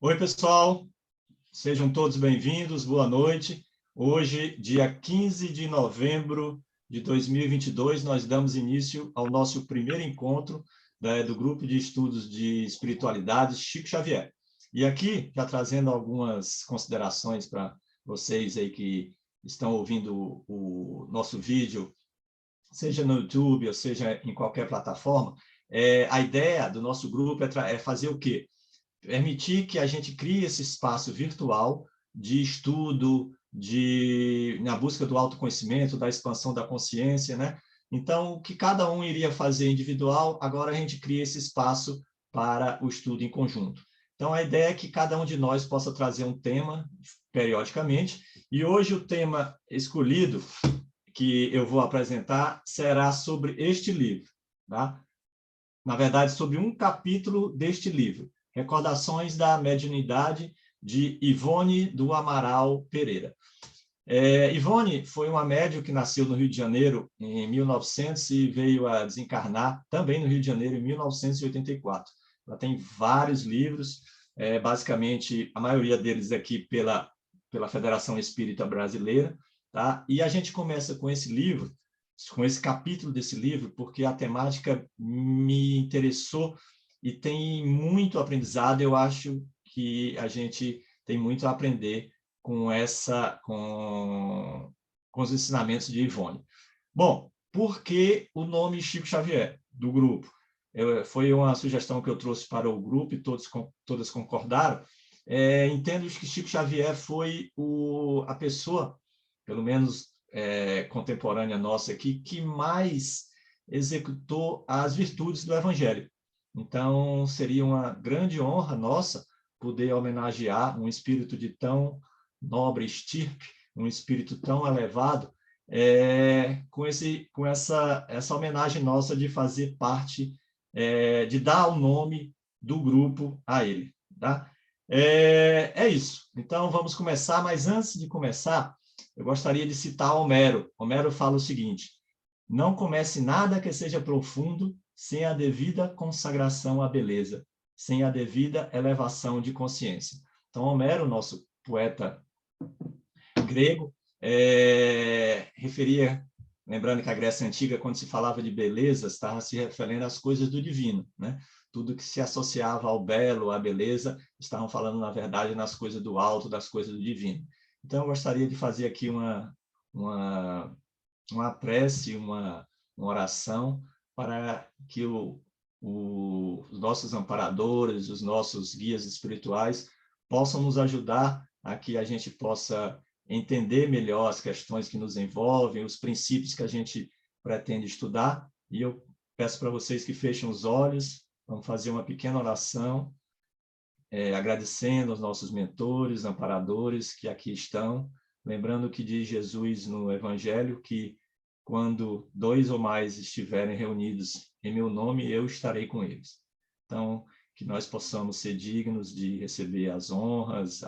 Oi, pessoal, sejam todos bem-vindos, boa noite. Hoje, dia 15 de novembro de 2022, nós damos início ao nosso primeiro encontro do Grupo de Estudos de Espiritualidade Chico Xavier. E aqui, já trazendo algumas considerações para vocês aí que estão ouvindo o nosso vídeo, seja no YouTube ou seja em qualquer plataforma, a ideia do nosso grupo é fazer o quê? Permitir que a gente crie esse espaço virtual de estudo, na busca do autoconhecimento, da expansão da consciência, né? Então, o que cada um iria fazer individual, agora a gente cria esse espaço para o estudo em conjunto. Então, a ideia é que cada um de nós possa trazer um tema periodicamente, e hoje o tema escolhido que eu vou apresentar será sobre este livro, tá? Na verdade, sobre um capítulo deste livro, Recordações da Mediunidade, de Ivone do Amaral Pereira. Ivone foi uma médium que nasceu no Rio de Janeiro em 1900 e veio a desencarnar também no Rio de Janeiro em 1984. Ela tem vários livros, basicamente a maioria deles aqui pela Federação Espírita Brasileira, tá? E a gente começa com esse livro, com esse capítulo desse livro, porque a temática me interessou e tem muito aprendizado. Eu acho que a gente tem muito a aprender com os ensinamentos de Ivone. Bom, por que o nome Chico Xavier, do grupo? Foi uma sugestão que eu trouxe para o grupo e todas concordaram. Entendo que Chico Xavier foi a pessoa, pelo menos contemporânea nossa aqui, que mais executou as virtudes do Evangelho. Então, seria uma grande honra nossa poder homenagear um espírito de tão nobre estirpe, um espírito tão elevado, com essa homenagem nossa de fazer parte, de dar o nome do grupo a ele. Tá? É isso. Então, vamos começar, mas antes de começar, eu gostaria de citar Homero. Homero fala o seguinte: não comece nada que seja profundo sem a devida consagração à beleza, sem a devida elevação de consciência. Então, Homero, nosso poeta grego, referia, lembrando que a Grécia Antiga, quando se falava de beleza, estava se referindo às coisas do divino, né? Tudo que se associava ao belo, à beleza, estavam falando, na verdade, nas coisas do alto, das coisas do divino. Então, eu gostaria de fazer aqui uma prece, uma oração para que os nossos amparadores, os nossos guias espirituais possam nos ajudar a que a gente possa entender melhor as questões que nos envolvem, os princípios que a gente pretende estudar. E eu peço para vocês que fechem os olhos, vamos fazer uma pequena oração, agradecendo aos nossos mentores, amparadores que aqui estão, lembrando que diz Jesus no Evangelho que quando 2 ou mais estiverem reunidos em meu nome, eu estarei com eles. Então, que nós possamos ser dignos de receber as honras,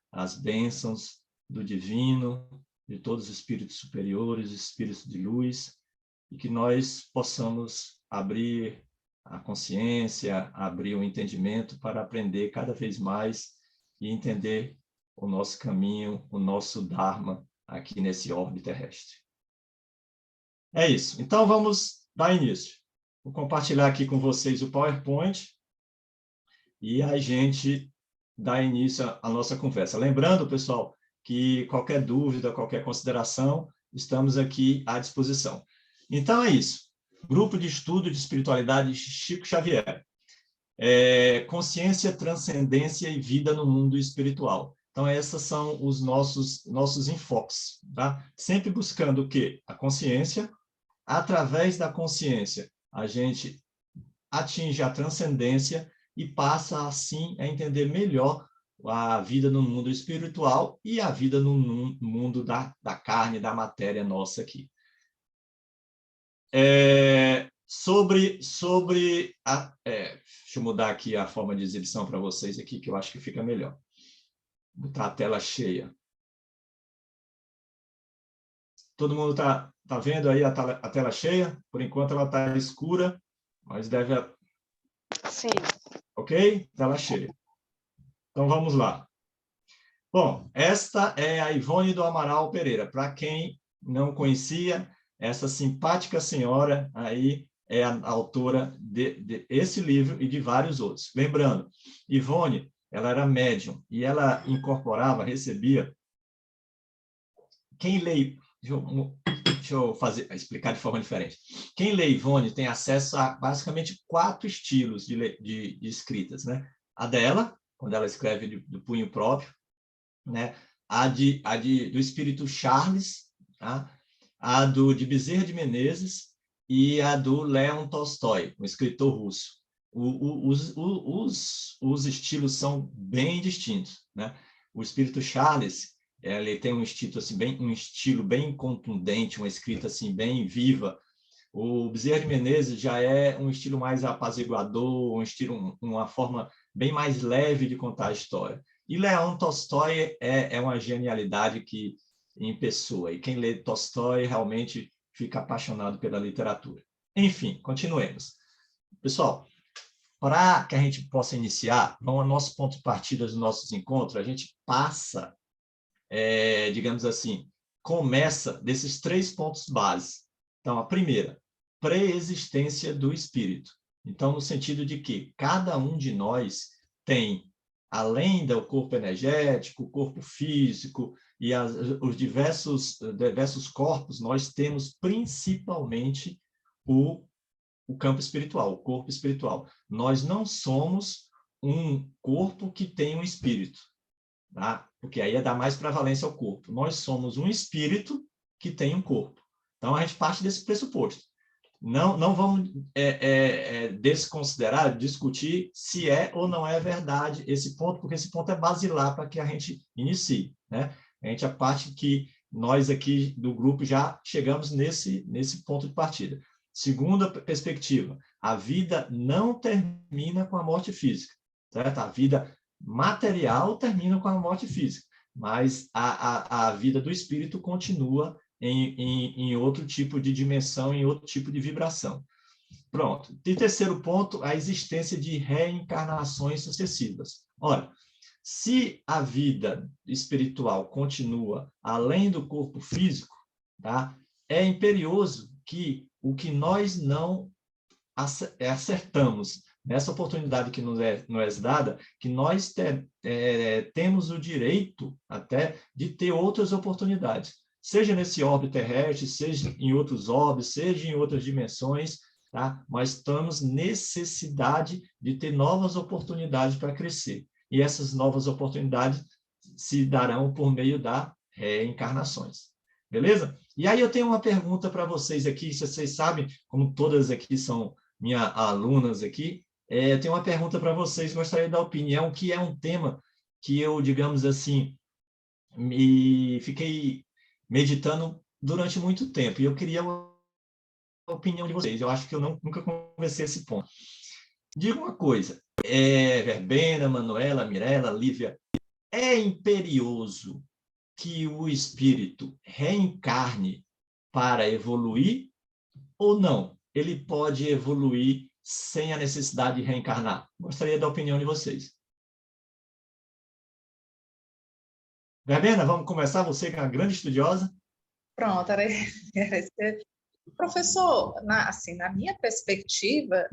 as bênçãos do divino, de todos os espíritos superiores, espíritos de luz, e que nós possamos abrir a consciência, abrir o entendimento para aprender cada vez mais e entender o nosso caminho, o nosso Dharma aqui nesse orbe terrestre. É isso. Então, vamos dar início. Vou compartilhar aqui com vocês o PowerPoint e a gente dá início à nossa conversa. Lembrando, pessoal, que qualquer dúvida, qualquer consideração, estamos aqui à disposição. Então, é isso. Grupo de Estudo de Espiritualidade Chico Xavier. Consciência, transcendência e vida no mundo espiritual. Então, esses são os nossos enfoques, tá? Sempre buscando o quê? A consciência. Através da consciência, a gente atinge a transcendência e passa, assim, a entender melhor a vida no mundo espiritual e a vida no mundo da carne, da matéria nossa aqui. Deixa eu mudar aqui a forma de exibição para vocês aqui, que eu acho que fica melhor. Vou botar a tela cheia. Todo mundo está vendo aí a tela cheia? Por enquanto ela está escura, mas deve... Sim. Ok? Tela cheia. Então, vamos lá. Bom, esta é a Ivone do Amaral Pereira. Para quem não conhecia, essa simpática senhora aí é a autora desse livro e de vários outros. Lembrando, Ivone, ela era médium e ela incorporava, recebia... Quem lê... Deixa eu explicar de forma diferente. Quem lê Ivone tem acesso a basicamente 4 estilos de escritas, né? A dela, quando ela escreve do punho próprio, né? Do espírito Charles, tá? De Bezerra de Menezes e a do Leon Tolstói, um escritor russo. Os estilos são bem distintos, né? O espírito Charles, ele tem um estilo bem contundente, uma escrita assim bem viva. O Bezerra de Menezes já é um estilo mais apaziguador, uma forma bem mais leve de contar a história. E Leon Tolstói é uma genialidade em pessoa, e quem lê Tolstói realmente fica apaixonado pela literatura. Enfim, continuemos. Pessoal, para que a gente possa iniciar, vamos ao nosso ponto de partida dos nossos encontros, a gente passa, digamos assim, começa desses 3 pontos básicos. Então, a primeira, pré-existência do espírito. Então, no sentido de que cada um de nós tem, além do corpo energético, o corpo físico e os diversos corpos, nós temos principalmente o campo espiritual, o corpo espiritual. Nós não somos um corpo que tem um espírito, tá? Porque aí dá mais prevalência ao corpo. Nós somos um espírito que tem um corpo. Então, a gente parte desse pressuposto. Não vamos desconsiderar, discutir se é ou não é verdade esse ponto, porque esse ponto é basilar para que a gente inicie, né? A parte que nós aqui do grupo já chegamos nesse ponto de partida. Segunda perspectiva, a vida não termina com a morte física, certo? A vida material termina com a morte física, mas a vida do espírito continua em outro tipo de dimensão, em outro tipo de vibração. Pronto. E terceiro ponto, a existência de reencarnações sucessivas. Ora, se a vida espiritual continua além do corpo físico, tá? É imperioso que o que nós não acertamos nessa oportunidade que nos é dada, que nós temos o direito até de ter outras oportunidades, seja nesse orbe terrestre, seja em outros orbes, seja em outras dimensões, tá? Mas temos necessidade de ter novas oportunidades para crescer. E essas novas oportunidades se darão por meio das reencarnações. Beleza? E aí eu tenho uma pergunta para vocês aqui, se vocês sabem, como todas aqui são minhas alunas aqui, eu tenho uma pergunta para vocês, gostaria da opinião, que é um tema que eu, digamos assim, fiquei meditando durante muito tempo, e eu queria a opinião de vocês, eu acho que eu nunca conversei esse ponto. Diga uma coisa, Verbena, Manuela, Mirella, Lívia, é imperioso que o espírito reencarne para evoluir ou não? Ele pode evoluir sem a necessidade de reencarnar? Gostaria da opinião de vocês. Verbena, vamos começar? Você que é uma grande estudiosa. Pronto, professor, assim, na minha perspectiva,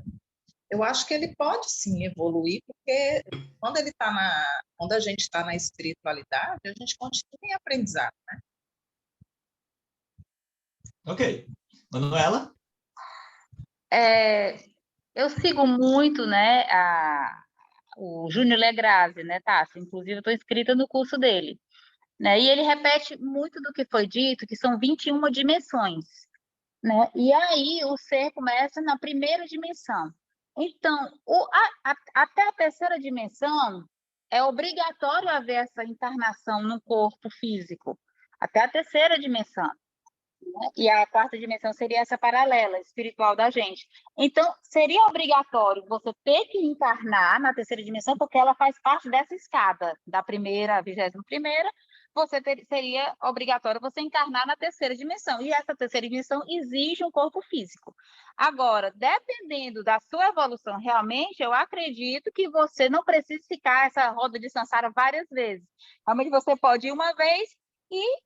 eu acho que ele pode sim evoluir, porque quando a gente está na espiritualidade, a gente continua em aprendizado, né? Ok. Manuela? Eu sigo muito, né, o Júnior Legrazi, né, Tássia? Inclusive, eu estou inscrita no curso dele. Né? E ele repete muito do que foi dito, que são 21 dimensões. Né? E aí o ser começa na primeira dimensão. Então, até a terceira dimensão, é obrigatório haver essa encarnação no corpo físico. Até a terceira dimensão. E a quarta dimensão seria essa paralela espiritual da gente. Então, seria obrigatório você ter que encarnar na terceira dimensão, porque ela faz parte dessa escada, da primeira à 21ª, seria obrigatório você encarnar na terceira dimensão. E essa terceira dimensão exige um corpo físico. Agora, dependendo da sua evolução, realmente, eu acredito que você não precisa ficar essa roda de samsara várias vezes. Realmente, você pode ir uma vez e,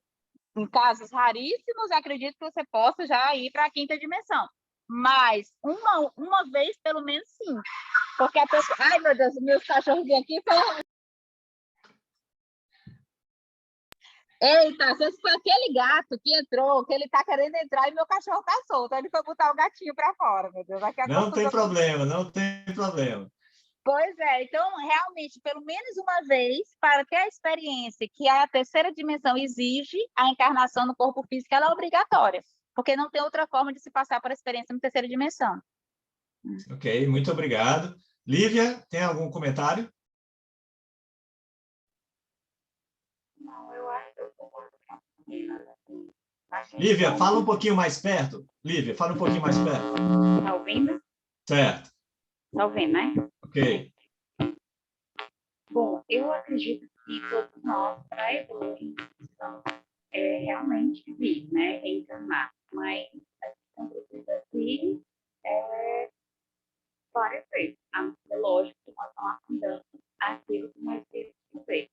em casos raríssimos, acredito que você possa já ir para a quinta dimensão. Mas uma vez, pelo menos, sim. Porque a pessoa... Ai, meu Deus, meus cachorros aqui estão... Eita, às vezes foi aquele gato que entrou, que ele tá querendo entrar e meu cachorro tá solto. Aí ele foi botar o gatinho para fora, meu Deus. Não tem problema, não tem problema. Pois é, então, realmente, pelo menos uma vez, para ter a experiência que a terceira dimensão exige, a encarnação no corpo físico, ela é obrigatória, porque não tem outra forma de se passar por a experiência na terceira dimensão. Ok, muito obrigado. Lívia, tem algum comentário? Não, eu acho que eu concordo com a menina. Lívia, fala um pouquinho mais perto. Lívia, fala um pouquinho mais perto. Tá ouvindo? Certo. Tá ouvindo, né? Ok. Bom, eu acredito que todos nós, para evoluir, precisamos realmente vir, né? Reencarnar. Mas a gente não precisa vir várias vezes. É lógico que nós estamos afundando aquilo que nós temos que ver.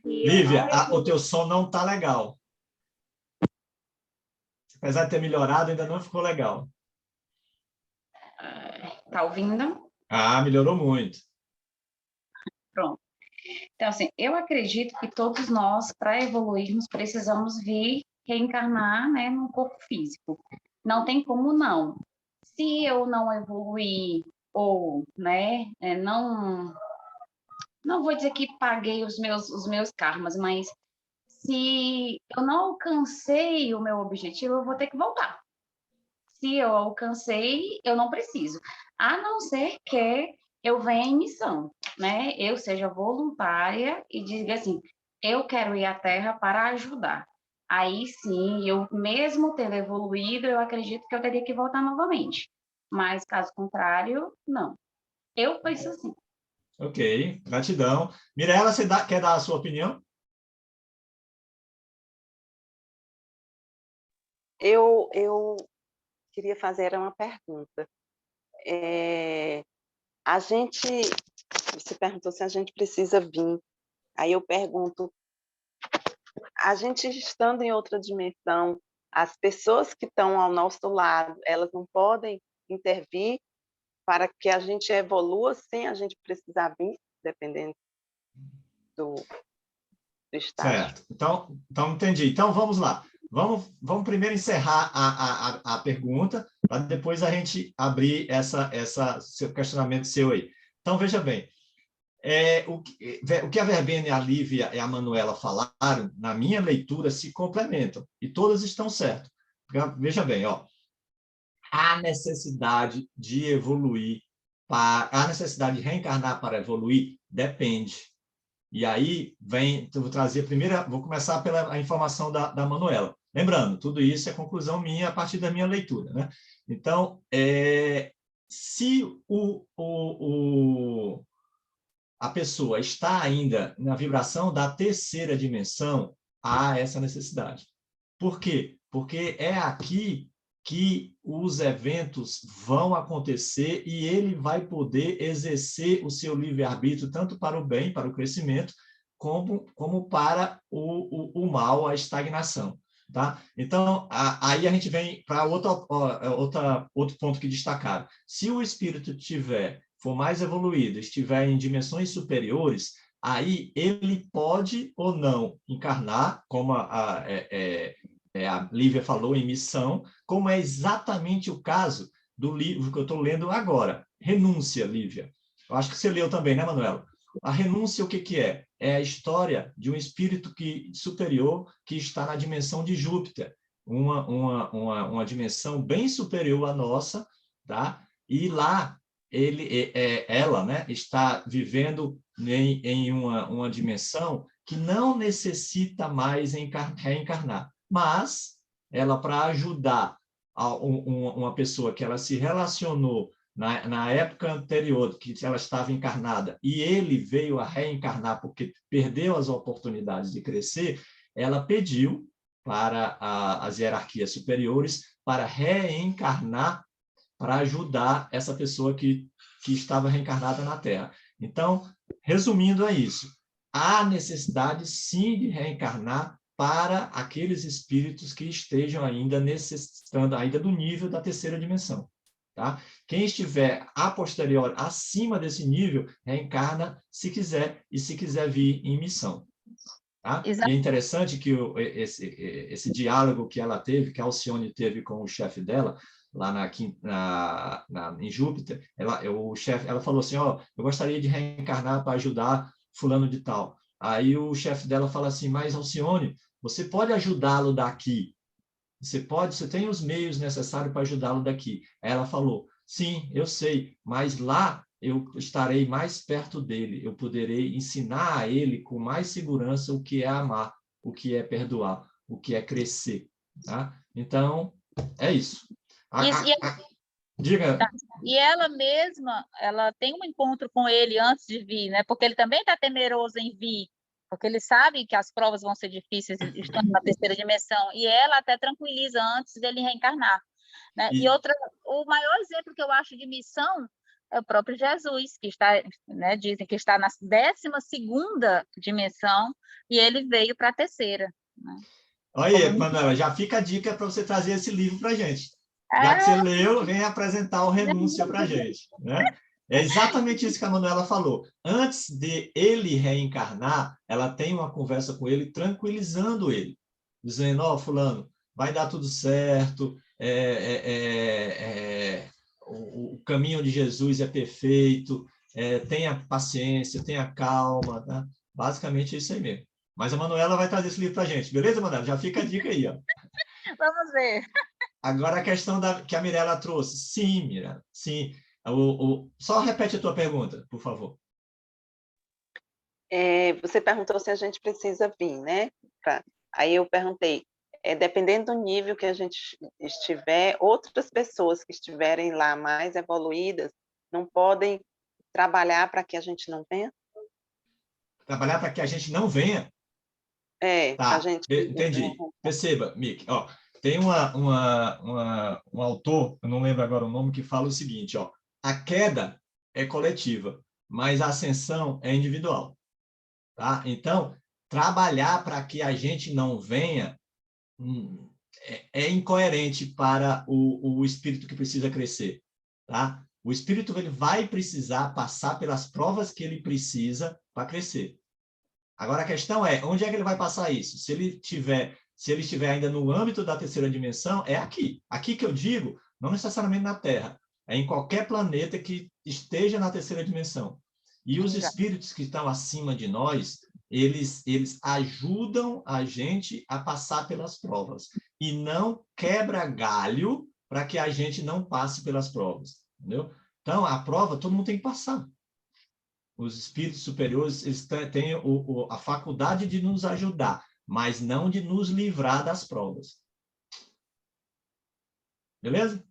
Lívia, o teu som não está legal. Apesar de ter melhorado, ainda não ficou legal. Tá ouvindo? Ah, melhorou muito. Pronto. Então, assim, eu acredito que todos nós, para evoluirmos, precisamos vir reencarnar, né, num corpo físico. Não tem como não. Se eu não evoluir ou, né, não vou dizer que paguei os meus karmas, mas se eu não alcancei o meu objetivo, eu vou ter que voltar. Se eu alcancei, eu não preciso. A não ser que eu venha em missão, né? Eu seja voluntária e diga assim, eu quero ir à Terra para ajudar. Aí sim, eu mesmo tendo evoluído, eu acredito que eu teria que voltar novamente. Mas caso contrário, não. Eu penso assim. Ok, gratidão. Mirela, você quer dar a sua opinião? Eu queria fazer uma pergunta. Você perguntou se a gente precisa vir. Aí eu pergunto, a gente estando em outra dimensão, as pessoas que estão ao nosso lado, elas não podem intervir para que a gente evolua sem a gente precisar vir, dependendo do estágio. Certo. Então entendi. Então, vamos lá. Vamos primeiro encerrar a pergunta, para depois a gente abrir seu questionamento seu aí. Então, veja bem, o que a Verbena, a Lívia e a Manuela falaram, na minha leitura, se complementam, e todas estão certas. Veja bem, ó, a necessidade de evoluir, a necessidade de reencarnar para evoluir, depende. E aí vou trazer a primeira, vou começar pela informação da Manuela. Lembrando, tudo isso é conclusão minha a partir da minha leitura, né? Então, se a pessoa está ainda na vibração da terceira dimensão, há essa necessidade. Por quê? Porque é aqui que os eventos vão acontecer e ele vai poder exercer o seu livre-arbítrio tanto para o bem, para o crescimento, como para o mal, a estagnação. Tá? Então, aí a gente vem para outro ponto que destacaram. Se o espírito for mais evoluído, estiver em dimensões superiores, aí ele pode ou não encarnar, como a Lívia falou, em missão, como é exatamente o caso do livro que eu estou lendo agora, Renúncia, Lívia. Eu acho que você leu também, né, Manuela? A renúncia, o que é? É a história de um espírito superior que está na dimensão de Júpiter, uma dimensão bem superior à nossa, tá? E lá ela, né, está vivendo em uma dimensão que não necessita mais reencarnar, mas ela, para ajudar uma pessoa que ela se relacionou na época anterior, que ela estava encarnada, e ele veio a reencarnar porque perdeu as oportunidades de crescer, ela pediu para as hierarquias superiores para reencarnar, para ajudar essa pessoa que estava reencarnada na Terra. Então, resumindo, é isso. Há necessidade, sim, de reencarnar para aqueles espíritos que estejam ainda necessitando ainda do nível da terceira dimensão. Tá? Quem estiver a posteriori, acima desse nível, reencarna se quiser, e se quiser vir em missão. Tá? E é interessante que esse diálogo que ela teve, que a Alcione teve com o chefe dela, lá em Júpiter, ela falou assim, ó, eu gostaria de reencarnar para ajudar fulano de tal. Aí o chefe dela fala assim, mas Alcione, você pode ajudá-lo daqui, você tem os meios necessários para ajudá-lo daqui. Aí ela falou, sim, eu sei, mas lá eu estarei mais perto dele, eu poderei ensinar a ele com mais segurança o que é amar, o que é perdoar, o que é crescer. Tá? Então, é isso. Diga. E ela mesma, ela tem um encontro com ele antes de vir, né? Porque ele também está temeroso em vir, porque ele sabe que as provas vão ser difíceis estando na terceira dimensão, e ela até tranquiliza antes dele reencarnar, né? E o maior exemplo que eu acho de missão é o próprio Jesus, que está, né, dizem que está na 12ª dimensão, e ele veio para a terceira. Né? Olha, Manuela, já fica a dica para você trazer esse livro para a gente. Já que você leu, vem apresentar o Renúncia para a gente. Né? É exatamente isso que a Manuela falou. Antes de ele reencarnar, ela tem uma conversa com ele, tranquilizando ele, dizendo, ó, fulano, vai dar tudo certo, o caminho de Jesus é perfeito, tenha paciência, tenha calma. Tá? Basicamente é isso aí mesmo. Mas a Manuela vai trazer esse livro para a gente. Beleza, Manuela? Já fica a dica aí. Ó. Vamos ver. Agora, a questão que a Mirella trouxe. Sim, Mirella, sim. Só repete a tua pergunta, por favor. Você perguntou se a gente precisa vir, né? Aí eu perguntei, dependendo do nível que a gente estiver, outras pessoas que estiverem lá mais evoluídas não podem trabalhar para que a gente não venha? Trabalhar para que a gente não venha? Tá, a gente... entendi. Perceba, Mick, ó, tem um autor, eu não lembro agora o nome, que fala o seguinte, ó, a queda é coletiva, mas a ascensão é individual. Tá? Então, trabalhar para que a gente não venha é incoerente para o espírito que precisa crescer. Tá? O espírito ele vai precisar passar pelas provas que ele precisa para crescer. Agora, a questão é, onde é que ele vai passar isso? Se ele estiver ainda no âmbito da terceira dimensão, é aqui. Aqui que eu digo, não necessariamente na Terra, é em qualquer planeta que esteja na terceira dimensão. E os espíritos que estão acima de nós, eles ajudam a gente a passar pelas provas. E não quebra galho para que a gente não passe pelas provas. Entendeu? Então, a prova, todo mundo tem que passar. Os espíritos superiores eles têm a faculdade de nos ajudar, mas não de nos livrar das provas. Beleza?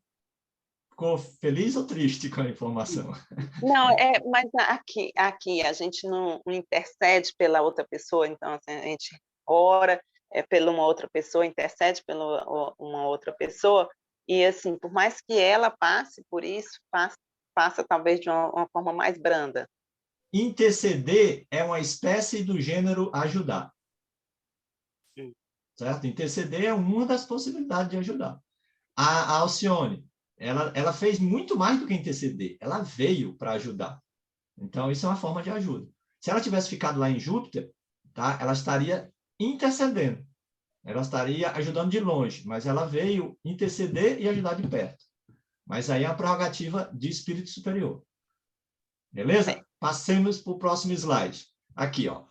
Ficou feliz ou triste com a informação? Não, mas aqui a gente não intercede pela outra pessoa, então assim, a gente ora pela uma outra pessoa, intercede pela uma outra pessoa, e assim, por mais que ela passe por isso, passa talvez de uma forma mais branda. Interceder é uma espécie do gênero ajudar. Certo? Interceder é uma das possibilidades de ajudar. A Alcione, ela fez muito mais do que interceder. Ela veio para ajudar. Então, isso é uma forma de ajuda. Se ela tivesse ficado lá em Júpiter, tá? Ela estaria intercedendo. Ela estaria ajudando de longe, mas ela veio interceder e ajudar de perto. Mas aí é a prerrogativa de espírito superior. Beleza? Passemos para o próximo slide. Aqui, ó.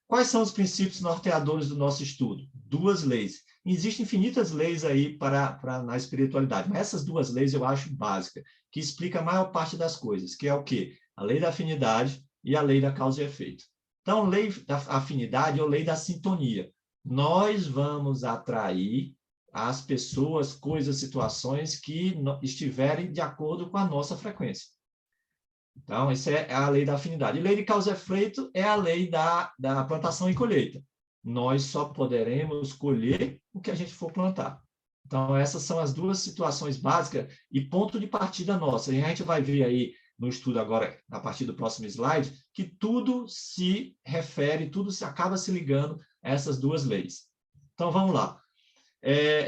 Quais são os princípios norteadores do nosso estudo? 2 leis. Existem infinitas leis aí na espiritualidade, mas essas 2 leis eu acho básicas, que explica a maior parte das coisas, que é o quê? A lei da afinidade e a lei da causa e efeito. Então, lei da afinidade ou lei da sintonia. Nós vamos atrair as pessoas, coisas, situações que estiverem de acordo com a nossa frequência. Então, essa é a lei da afinidade. E lei de causa e efeito é a lei da plantação e colheita. nós só poderemos colher o que a gente for plantar. Então, essas são as duas situações básicas e ponto de partida nossa. E a gente vai ver aí no estudo agora, a partir do próximo slide, que tudo se refere, tudo se acaba se ligando a essas duas leis. Então, vamos lá.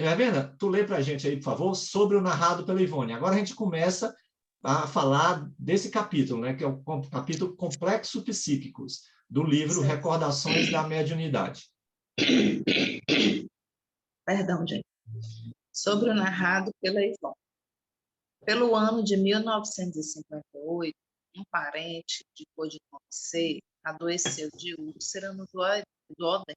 Ravena, tu lê para a gente aí, por favor, sobre o narrado pela Ivone. Agora a gente começa a falar desse capítulo, né, que é o capítulo Complexo Psíquicos, do livro Recordações da Mediunidade. Perdão, gente. Sobre o narrado pela Ivone. Pelo ano de 1958, um parente de codinome C adoeceu de úlcera no duodeno.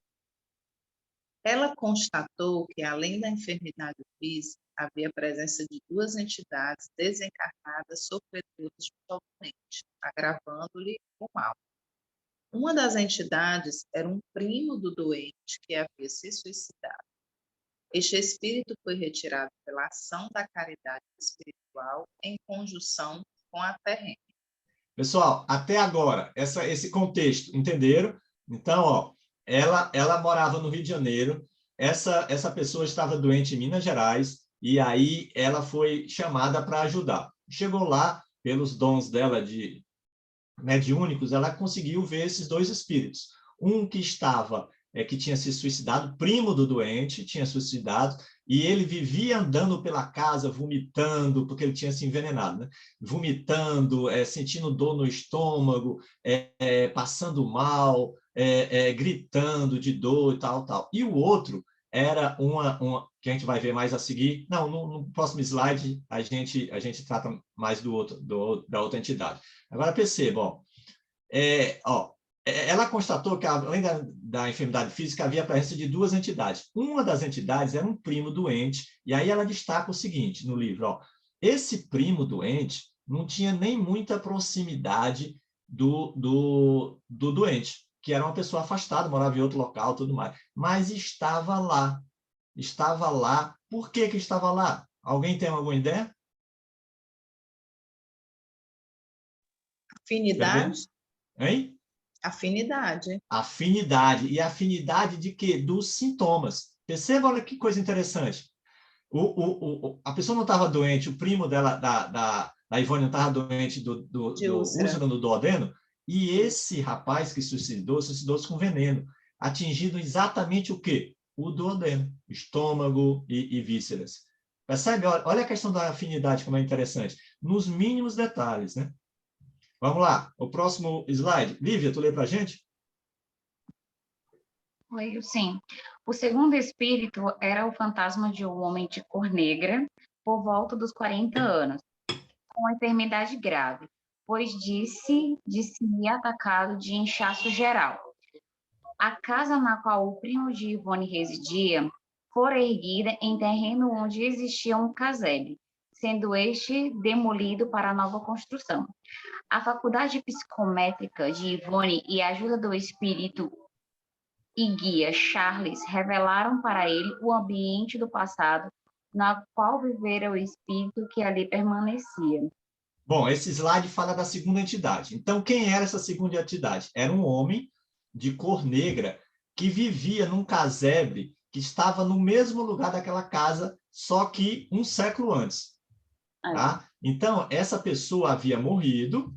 Ela constatou que, além da enfermidade física, havia presença de duas entidades desencarnadas sofredoras mutuamente, agravando-lhe o mal. Uma das entidades era um primo do doente que havia se suicidado. Este espírito foi retirado pela ação da caridade espiritual em conjunção com a terrena. Pessoal, até agora, esse contexto, entenderam? Então, ó, ela morava no Rio de Janeiro, essa pessoa estava doente em Minas Gerais, e aí ela foi chamada para ajudar. Chegou lá, pelos dons dela de mediúnicos, ela conseguiu ver esses dois espíritos. Um que que tinha se suicidado, primo do doente, tinha suicidado, e ele vivia andando pela casa, vomitando, porque ele tinha se envenenado, né? Vomitando, sentindo dor no estômago, passando mal, gritando de dor e tal, tal. E o outro era uma que a gente vai ver mais a seguir. Não, no próximo slide a gente trata mais da outra entidade. Agora percebam, ela constatou que, além da enfermidade física, havia a presença de duas entidades. Uma das entidades era um primo doente, e aí ela destaca o seguinte no livro, ó, esse primo doente não tinha nem muita proximidade do doente, que era uma pessoa afastada, morava em outro local, tudo mais, mas estava lá. Estava lá. Por que estava lá? Alguém tem alguma ideia? Afinidade? Hein? Afinidade. Afinidade. E afinidade de quê? Dos sintomas. Perceba, olha que coisa interessante. A pessoa não estava doente, o primo dela, da Ivone, não estava doente do úlcera no duodeno, e esse rapaz que suicidou-se com veneno, atingindo exatamente o quê? O duodeno, estômago e vísceras. Percebe? Olha a questão da afinidade, como é interessante. Nos mínimos detalhes, né? Vamos lá, o próximo slide. Lívia, tu lê para a gente? Leio, sim. O segundo espírito era o fantasma de um homem de cor negra, por volta dos 40 anos, com enfermidade grave, pois disse-lhe atacado de inchaço geral. A casa na qual o primo de Ivone residia fora erguida em terreno onde existia um casebre, sendo este demolido para nova construção. A faculdade psicométrica de Ivone e a ajuda do espírito e guia Charles revelaram para ele o ambiente do passado na qual vivera o espírito que ali permanecia. Bom, esse slide fala da segunda entidade. Então, quem era essa segunda entidade? Era um homem de cor negra que vivia num casebre que estava no mesmo lugar daquela casa, só que um século antes. Tá? Então, essa pessoa havia morrido,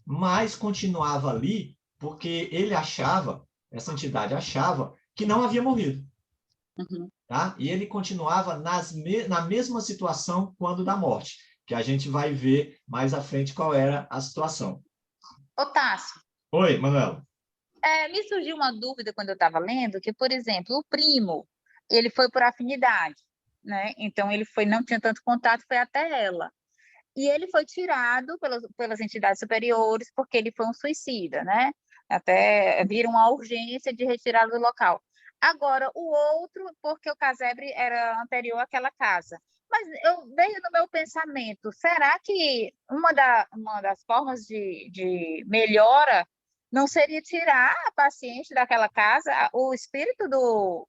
mas continuava ali porque essa entidade achava que não havia morrido. Uhum. Tá? E ele continuava na mesma situação quando da morte, que a gente vai ver mais à frente qual era a situação. Ô, Tássio. Oi, Manuela. Me surgiu uma dúvida quando eu estava lendo, que, por exemplo, o primo, ele foi por afinidade, né? Então, não tinha tanto contato, foi até ela. E ele foi tirado pelas entidades superiores porque ele foi um suicida, né? Até vira uma urgência de retirada do local. Agora, o outro, porque o casebre era anterior àquela casa. Mas veio no meu pensamento, será que uma das formas de melhora não seria tirar a paciente daquela casa? O espírito do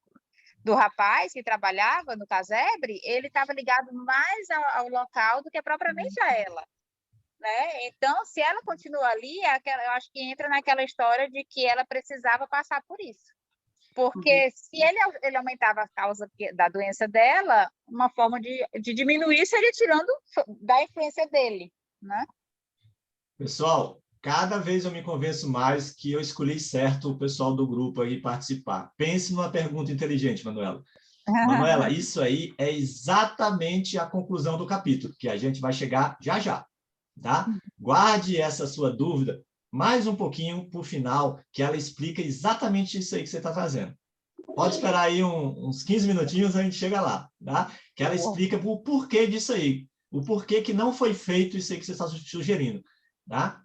rapaz que trabalhava no casebre, ele estava ligado mais ao local do que propriamente a ela, né? Então, se ela continua ali, eu acho que entra naquela história de que ela precisava passar por isso, Porque se ele aumentava a causa da doença dela, uma forma de diminuir seria tirando da influência dele, né? Pessoal, cada vez eu me convenço mais que eu escolhi certo o pessoal do grupo aí participar. Pense numa pergunta inteligente, Manuela. Manuela, isso aí é exatamente a conclusão do capítulo, que a gente vai chegar já já, tá? Guarde essa sua dúvida mais um pouquinho para o final, que ela explica exatamente isso aí que você está fazendo. Pode esperar aí uns 15 minutinhos, a gente chega lá, tá? Que ela explica o porquê disso aí, o porquê que não foi feito isso aí que você está sugerindo, tá?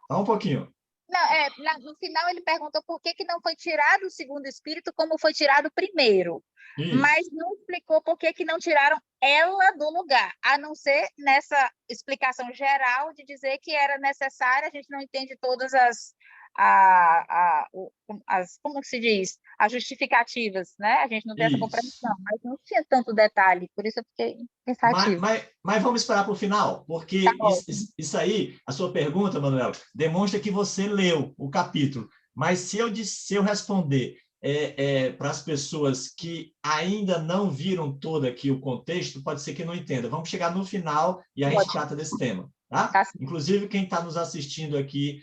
Só um pouquinho. Não, no final ele perguntou por que não foi tirado o segundo espírito como foi tirado o primeiro. Isso. Mas não explicou por que não tiraram ela do lugar, a não ser nessa explicação geral de dizer que era necessária, a gente não entende todas como se diz, as justificativas, né? A gente não tem essa compreensão, mas não tinha tanto detalhe, por isso eu fiquei pensativa. Mas vamos esperar para o final, porque isso aí, a sua pergunta, Manuela, demonstra que você leu o capítulo, mas se eu responder para as pessoas que ainda não viram todo aqui o contexto, pode ser que não entenda. Vamos chegar no final e a gente trata desse tema, tá? Inclusive, quem está nos assistindo aqui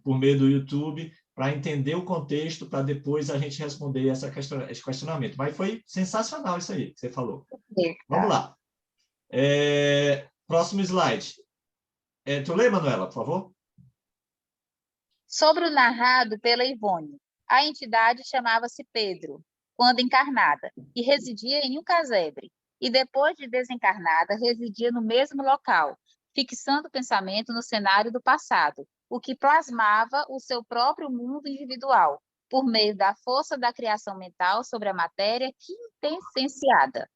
por meio do YouTube, para entender o contexto, para depois a gente responder esse questionamento. Mas foi sensacional isso aí que você falou. Vamos lá. Próximo slide. Tu lê, Manuela, por favor? Sobre o narrado pela Ivone. A entidade chamava-se Pedro, quando encarnada, e residia em um casebre. E depois de desencarnada, residia no mesmo local, fixando o pensamento no cenário do passado, o que plasmava o seu próprio mundo individual, por meio da força da criação mental sobre a matéria quintessenciada.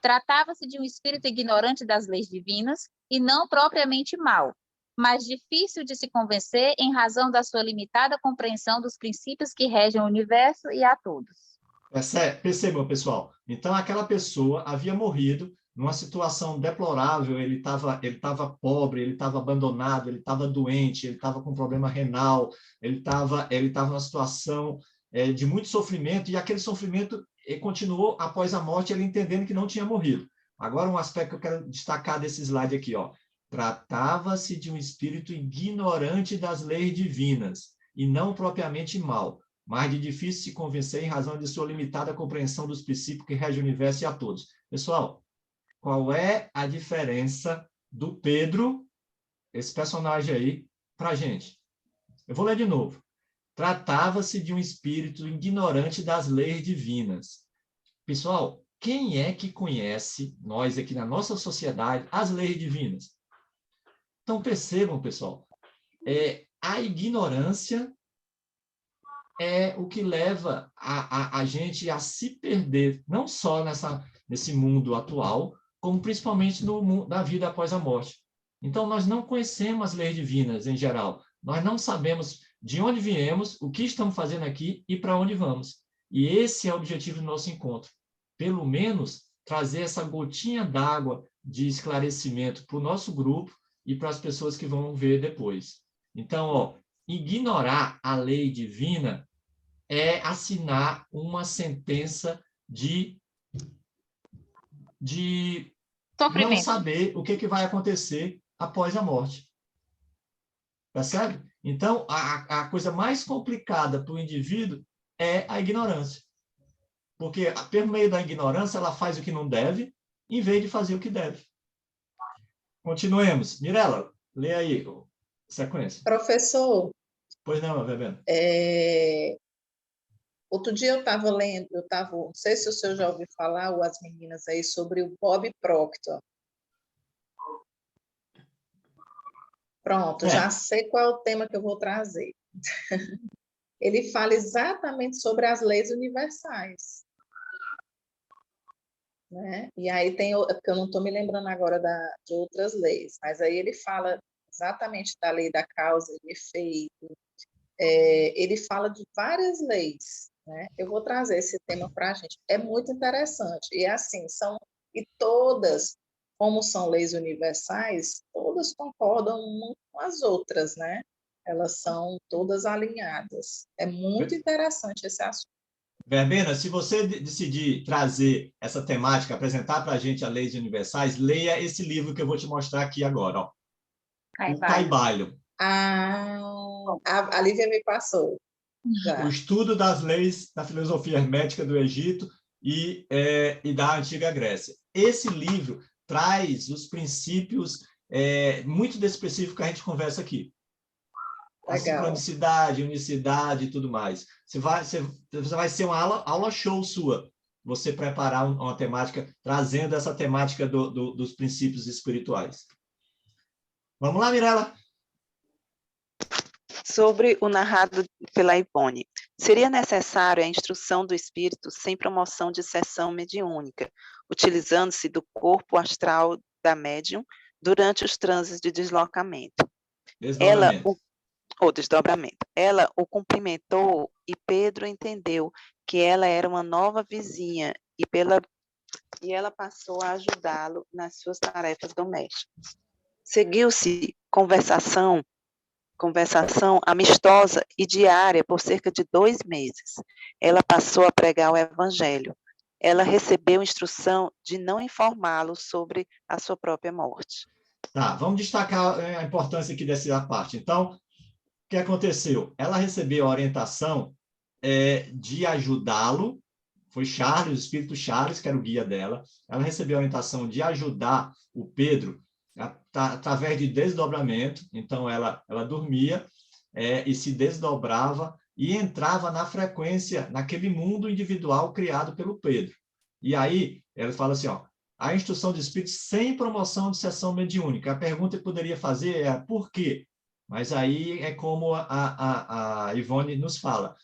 Tratava-se de um espírito ignorante das leis divinas e não propriamente mau, mas difícil de se convencer em razão da sua limitada compreensão dos princípios que regem o universo e a todos. Percebam, pessoal. Então, aquela pessoa havia morrido numa situação deplorável, ele estava pobre, ele estava abandonado, ele estava doente, ele estava com problema renal, ele estava numa situação de muito sofrimento, e aquele sofrimento continuou após a morte, ele entendendo que não tinha morrido. Agora, um aspecto que eu quero destacar desse slide aqui, ó. Tratava-se de um espírito ignorante das leis divinas, e não propriamente mau, mas de difícil se convencer em razão de sua limitada compreensão dos princípios que regem o universo e a todos. Pessoal, qual é a diferença do Pedro, esse personagem aí, para a gente? Eu vou ler de novo. Tratava-se de um espírito ignorante das leis divinas. Pessoal, quem é que conhece, nós aqui na nossa sociedade, as leis divinas? Então, percebam, pessoal, a ignorância é o que leva a gente a se perder, não só nesse mundo atual, como principalmente na vida após a morte. Então, nós não conhecemos as leis divinas em geral. Nós não sabemos de onde viemos, o que estamos fazendo aqui e para onde vamos. E esse é o objetivo do nosso encontro. Pelo menos, trazer essa gotinha d'água de esclarecimento para o nosso grupo e para as pessoas que vão ver depois. Então, ignorar a lei divina é assinar uma sentença de não saber o que vai acontecer após a morte. Percebe? Então, a coisa mais complicada para o indivíduo é a ignorância. Porque, por meio da ignorância, ela faz o que não deve, em vez de fazer o que deve. Continuemos. Mirela, lê aí a sequência. Professor. Pois não, Bebendo. Outro dia eu estava lendo, não sei se o senhor já ouviu falar, ou as meninas aí, sobre o Bob Proctor. Pronto, já sei qual é o tema que eu vou trazer. Ele fala exatamente sobre as leis universais. Né? E aí tem, porque eu não estou me lembrando agora de outras leis, mas aí ele fala exatamente da lei da causa e efeito. Ele fala de várias leis. Né? Eu vou trazer esse tema para a gente. É muito interessante. E assim, e todas, como são leis universais, todas concordam umas com as outras, né? Elas são todas alinhadas. É muito interessante esse assunto. Verbena, se você decidir trazer essa temática, apresentar para a gente a Leis Universais, leia esse livro que eu vou te mostrar aqui agora, ó. O Caibalho. A Lívia me passou. Já. O estudo das leis da filosofia hermética do Egito e da Antiga Grécia. Esse livro traz os princípios muito desse específico que a gente conversa aqui. A sincronicidade, unicidade e tudo mais. Você vai ser uma aula show sua, você preparar uma temática, trazendo essa temática dos princípios espirituais. Vamos lá, Mirela? Sobre o narrado pela Ivone. Seria necessário a instrução do espírito sem promoção de sessão mediúnica, utilizando-se do corpo astral da médium durante os transes de deslocamento. Desdobramento. Ela o cumprimentou e Pedro entendeu que ela era uma nova vizinha e ela passou a ajudá-lo nas suas tarefas domésticas. Seguiu-se conversação amistosa e diária por cerca de 2 meses. Ela passou a pregar o evangelho. Ela recebeu instrução de não informá-lo sobre a sua própria morte. Tá, vamos destacar a importância aqui dessa parte. Então, o que aconteceu? Ela recebeu a orientação de ajudá-lo, foi Charles, o espírito Charles, que era o guia dela. Ela recebeu a orientação de ajudar o Pedro através de desdobramento. Então, ela dormia e se desdobrava e entrava na frequência, naquele mundo individual criado pelo Pedro. E aí, ela fala assim, ó, a instrução de espírito sem promoção de sessão mediúnica. A pergunta que poderia fazer é por quê? Mas aí é como a Ivone nos fala.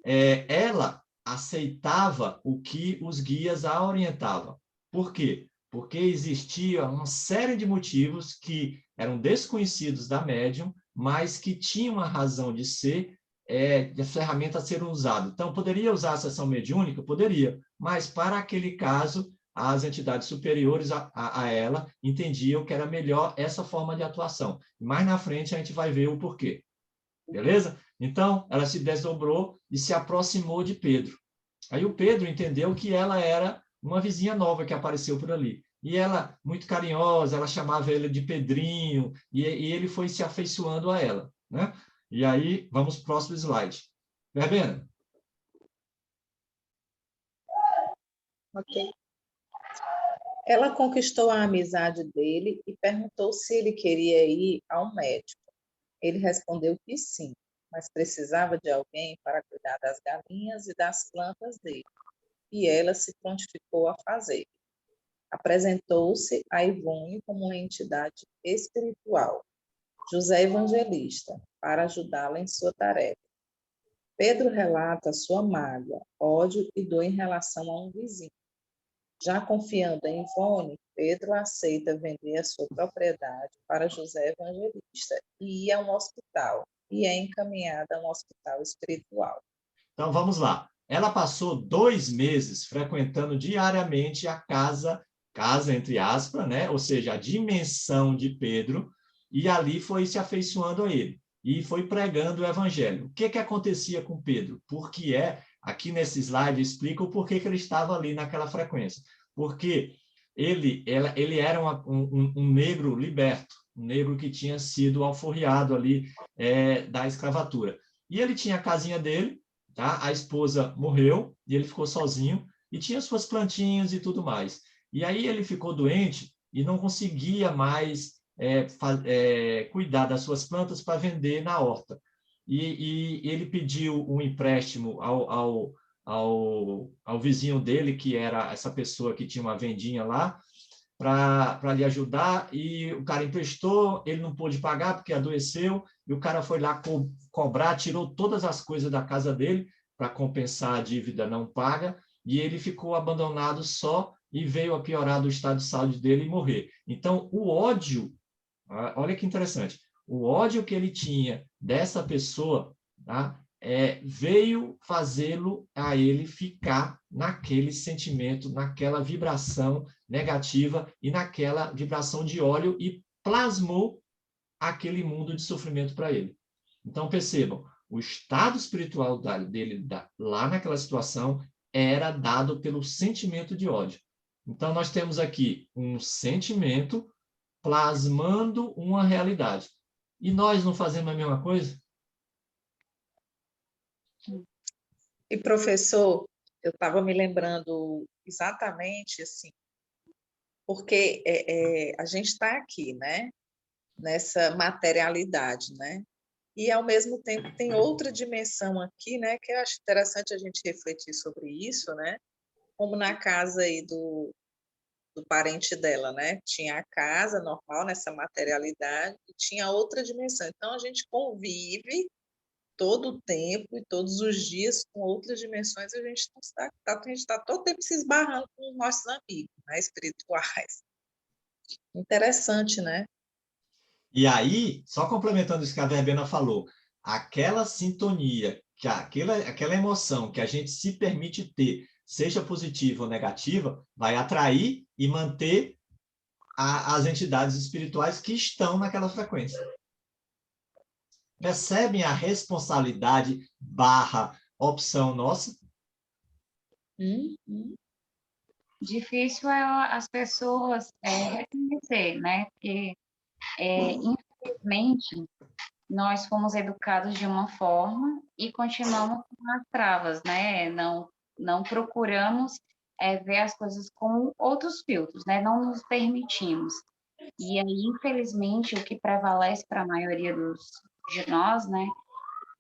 Ela aceitava o que os guias a orientavam. Por quê? Porque existia uma série de motivos que eram desconhecidos da médium, mas que tinham uma razão de ser, de ferramenta a ser usada. Então, poderia usar a sessão mediúnica? Poderia, mas para aquele caso, as entidades superiores a ela entendiam que era melhor essa forma de atuação. Mais na frente, a gente vai ver o porquê. Beleza? Então, ela se desdobrou e se aproximou de Pedro. Aí o Pedro entendeu que ela era uma vizinha nova que apareceu por ali. E ela, muito carinhosa, ela chamava ele de Pedrinho, e ele foi se afeiçoando a ela, né? E aí, vamos para o próximo slide. Verbena. Ok. Ela conquistou a amizade dele e perguntou se ele queria ir ao médico. Ele respondeu que sim, mas precisava de alguém para cuidar das galinhas e das plantas dele. E ela se prontificou a fazer. Apresentou-se a Ivone como uma entidade espiritual, José Evangelista, para ajudá-la em sua tarefa. Pedro relata sua mágoa, ódio e dor em relação a um vizinho. Já confiando em Ivone, Pedro aceita vender a sua propriedade para José Evangelista e ir a um hospital, e é encaminhada a um hospital espiritual. Então, vamos lá. Ela passou 2 meses frequentando diariamente a casa entre aspas, né? Ou seja, a dimensão de Pedro, e ali foi se afeiçoando a ele, e foi pregando o evangelho. O que acontecia com Pedro? Porque aqui nesse slide explica o porquê que ele estava ali naquela frequência. Porque ele era um negro liberto, um negro que tinha sido alforriado ali da escravatura. E ele tinha a casinha dele, tá? A esposa morreu, e ele ficou sozinho, e tinha suas plantinhas e tudo mais. E aí ele ficou doente e não conseguia mais cuidar das suas plantas para vender na horta. E ele pediu um empréstimo ao vizinho dele, que era essa pessoa que tinha uma vendinha lá, para lhe ajudar, e o cara emprestou, ele não pôde pagar porque adoeceu, e o cara foi lá cobrar, tirou todas as coisas da casa dele para compensar a dívida não paga, e ele ficou abandonado só, e veio a piorar do estado de saúde dele e morrer. Então, o ódio, olha que interessante, o ódio que ele tinha dessa pessoa, tá, veio fazê-lo a ele ficar naquele sentimento, naquela vibração negativa e naquela vibração de ódio, e plasmou aquele mundo de sofrimento para ele. Então, percebam, o estado espiritual dele lá naquela situação era dado pelo sentimento de ódio. Então, nós temos aqui um sentimento plasmando uma realidade. E nós não fazemos a mesma coisa? E, professor, eu estava me lembrando exatamente assim, porque a gente está aqui, né? Nessa materialidade, né? E, ao mesmo tempo, tem outra dimensão aqui, né? Que eu acho interessante a gente refletir sobre isso, né? Como na casa aí do parente dela, né? Tinha a casa normal, nessa materialidade, e tinha outra dimensão. Então, a gente convive todo o tempo e todos os dias com outras dimensões, a gente está todo tempo se esbarrando com os nossos amigos, né? Espirituais. Interessante, né? E aí, só complementando isso que a Verbena falou, aquela sintonia, aquela emoção que a gente se permite ter, seja positiva ou negativa, vai atrair e manter as entidades espirituais que estão naquela frequência. Percebem a responsabilidade / opção nossa? Difícil é as pessoas reconhecer, né? Porque, infelizmente, nós fomos educados de uma forma e continuamos com as travas, né? Não procuramos ver as coisas com outros filtros, né? Não nos permitimos. E aí, infelizmente, o que prevalece para a maioria de nós, né?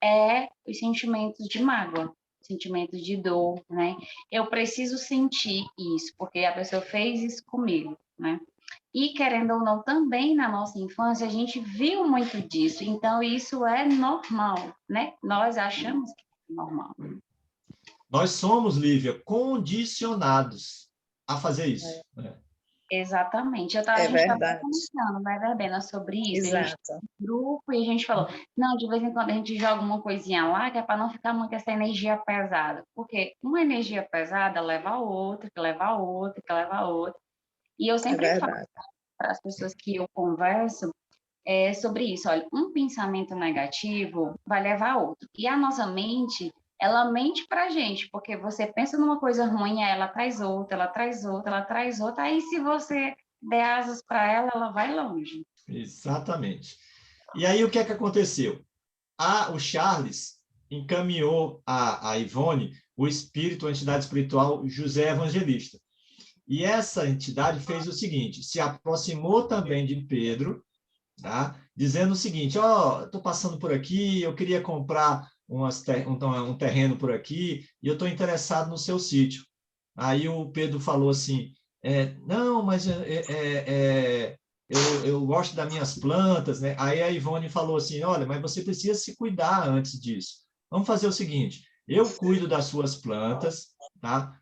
É os sentimentos de mágoa, sentimentos de dor, né? Eu preciso sentir isso, porque a pessoa fez isso comigo, né? E, querendo ou não, também na nossa infância, a gente viu muito disso. Então, isso é normal, né? Nós achamos que é normal. Nós somos, Lívia, condicionados a fazer isso. Exatamente. A É gente estava verdade. conversando, né, Verbena, sobre isso. A gente Exato. tem um grupo e a gente falou, não, de vez em quando a gente joga uma coisinha lá, que é para não ficar muito essa energia pesada. Porque uma energia pesada leva a outra, que leva a outra, que leva a outra. E eu sempre falo para as pessoas que eu converso sobre isso. Olha, um pensamento negativo vai levar a outro. E a nossa mente, ela mente para a gente, porque você pensa numa coisa ruim, aí ela traz outra, ela traz outra, ela traz outra. Aí, se você der asas para ela, ela vai longe. Exatamente. E aí, o que é que aconteceu? O Charles encaminhou a Ivone, o espírito, a entidade espiritual José Evangelista. E essa entidade fez o seguinte, se aproximou também de Pedro, tá? Dizendo o seguinte, estou passando por aqui, eu queria comprar um terreno por aqui, e eu estou interessado no seu sítio. Aí o Pedro falou assim, não, mas eu gosto das minhas plantas, né? Aí a Ivone falou assim, olha, mas você precisa se cuidar antes disso. Vamos fazer o seguinte, eu cuido das suas plantas, tá?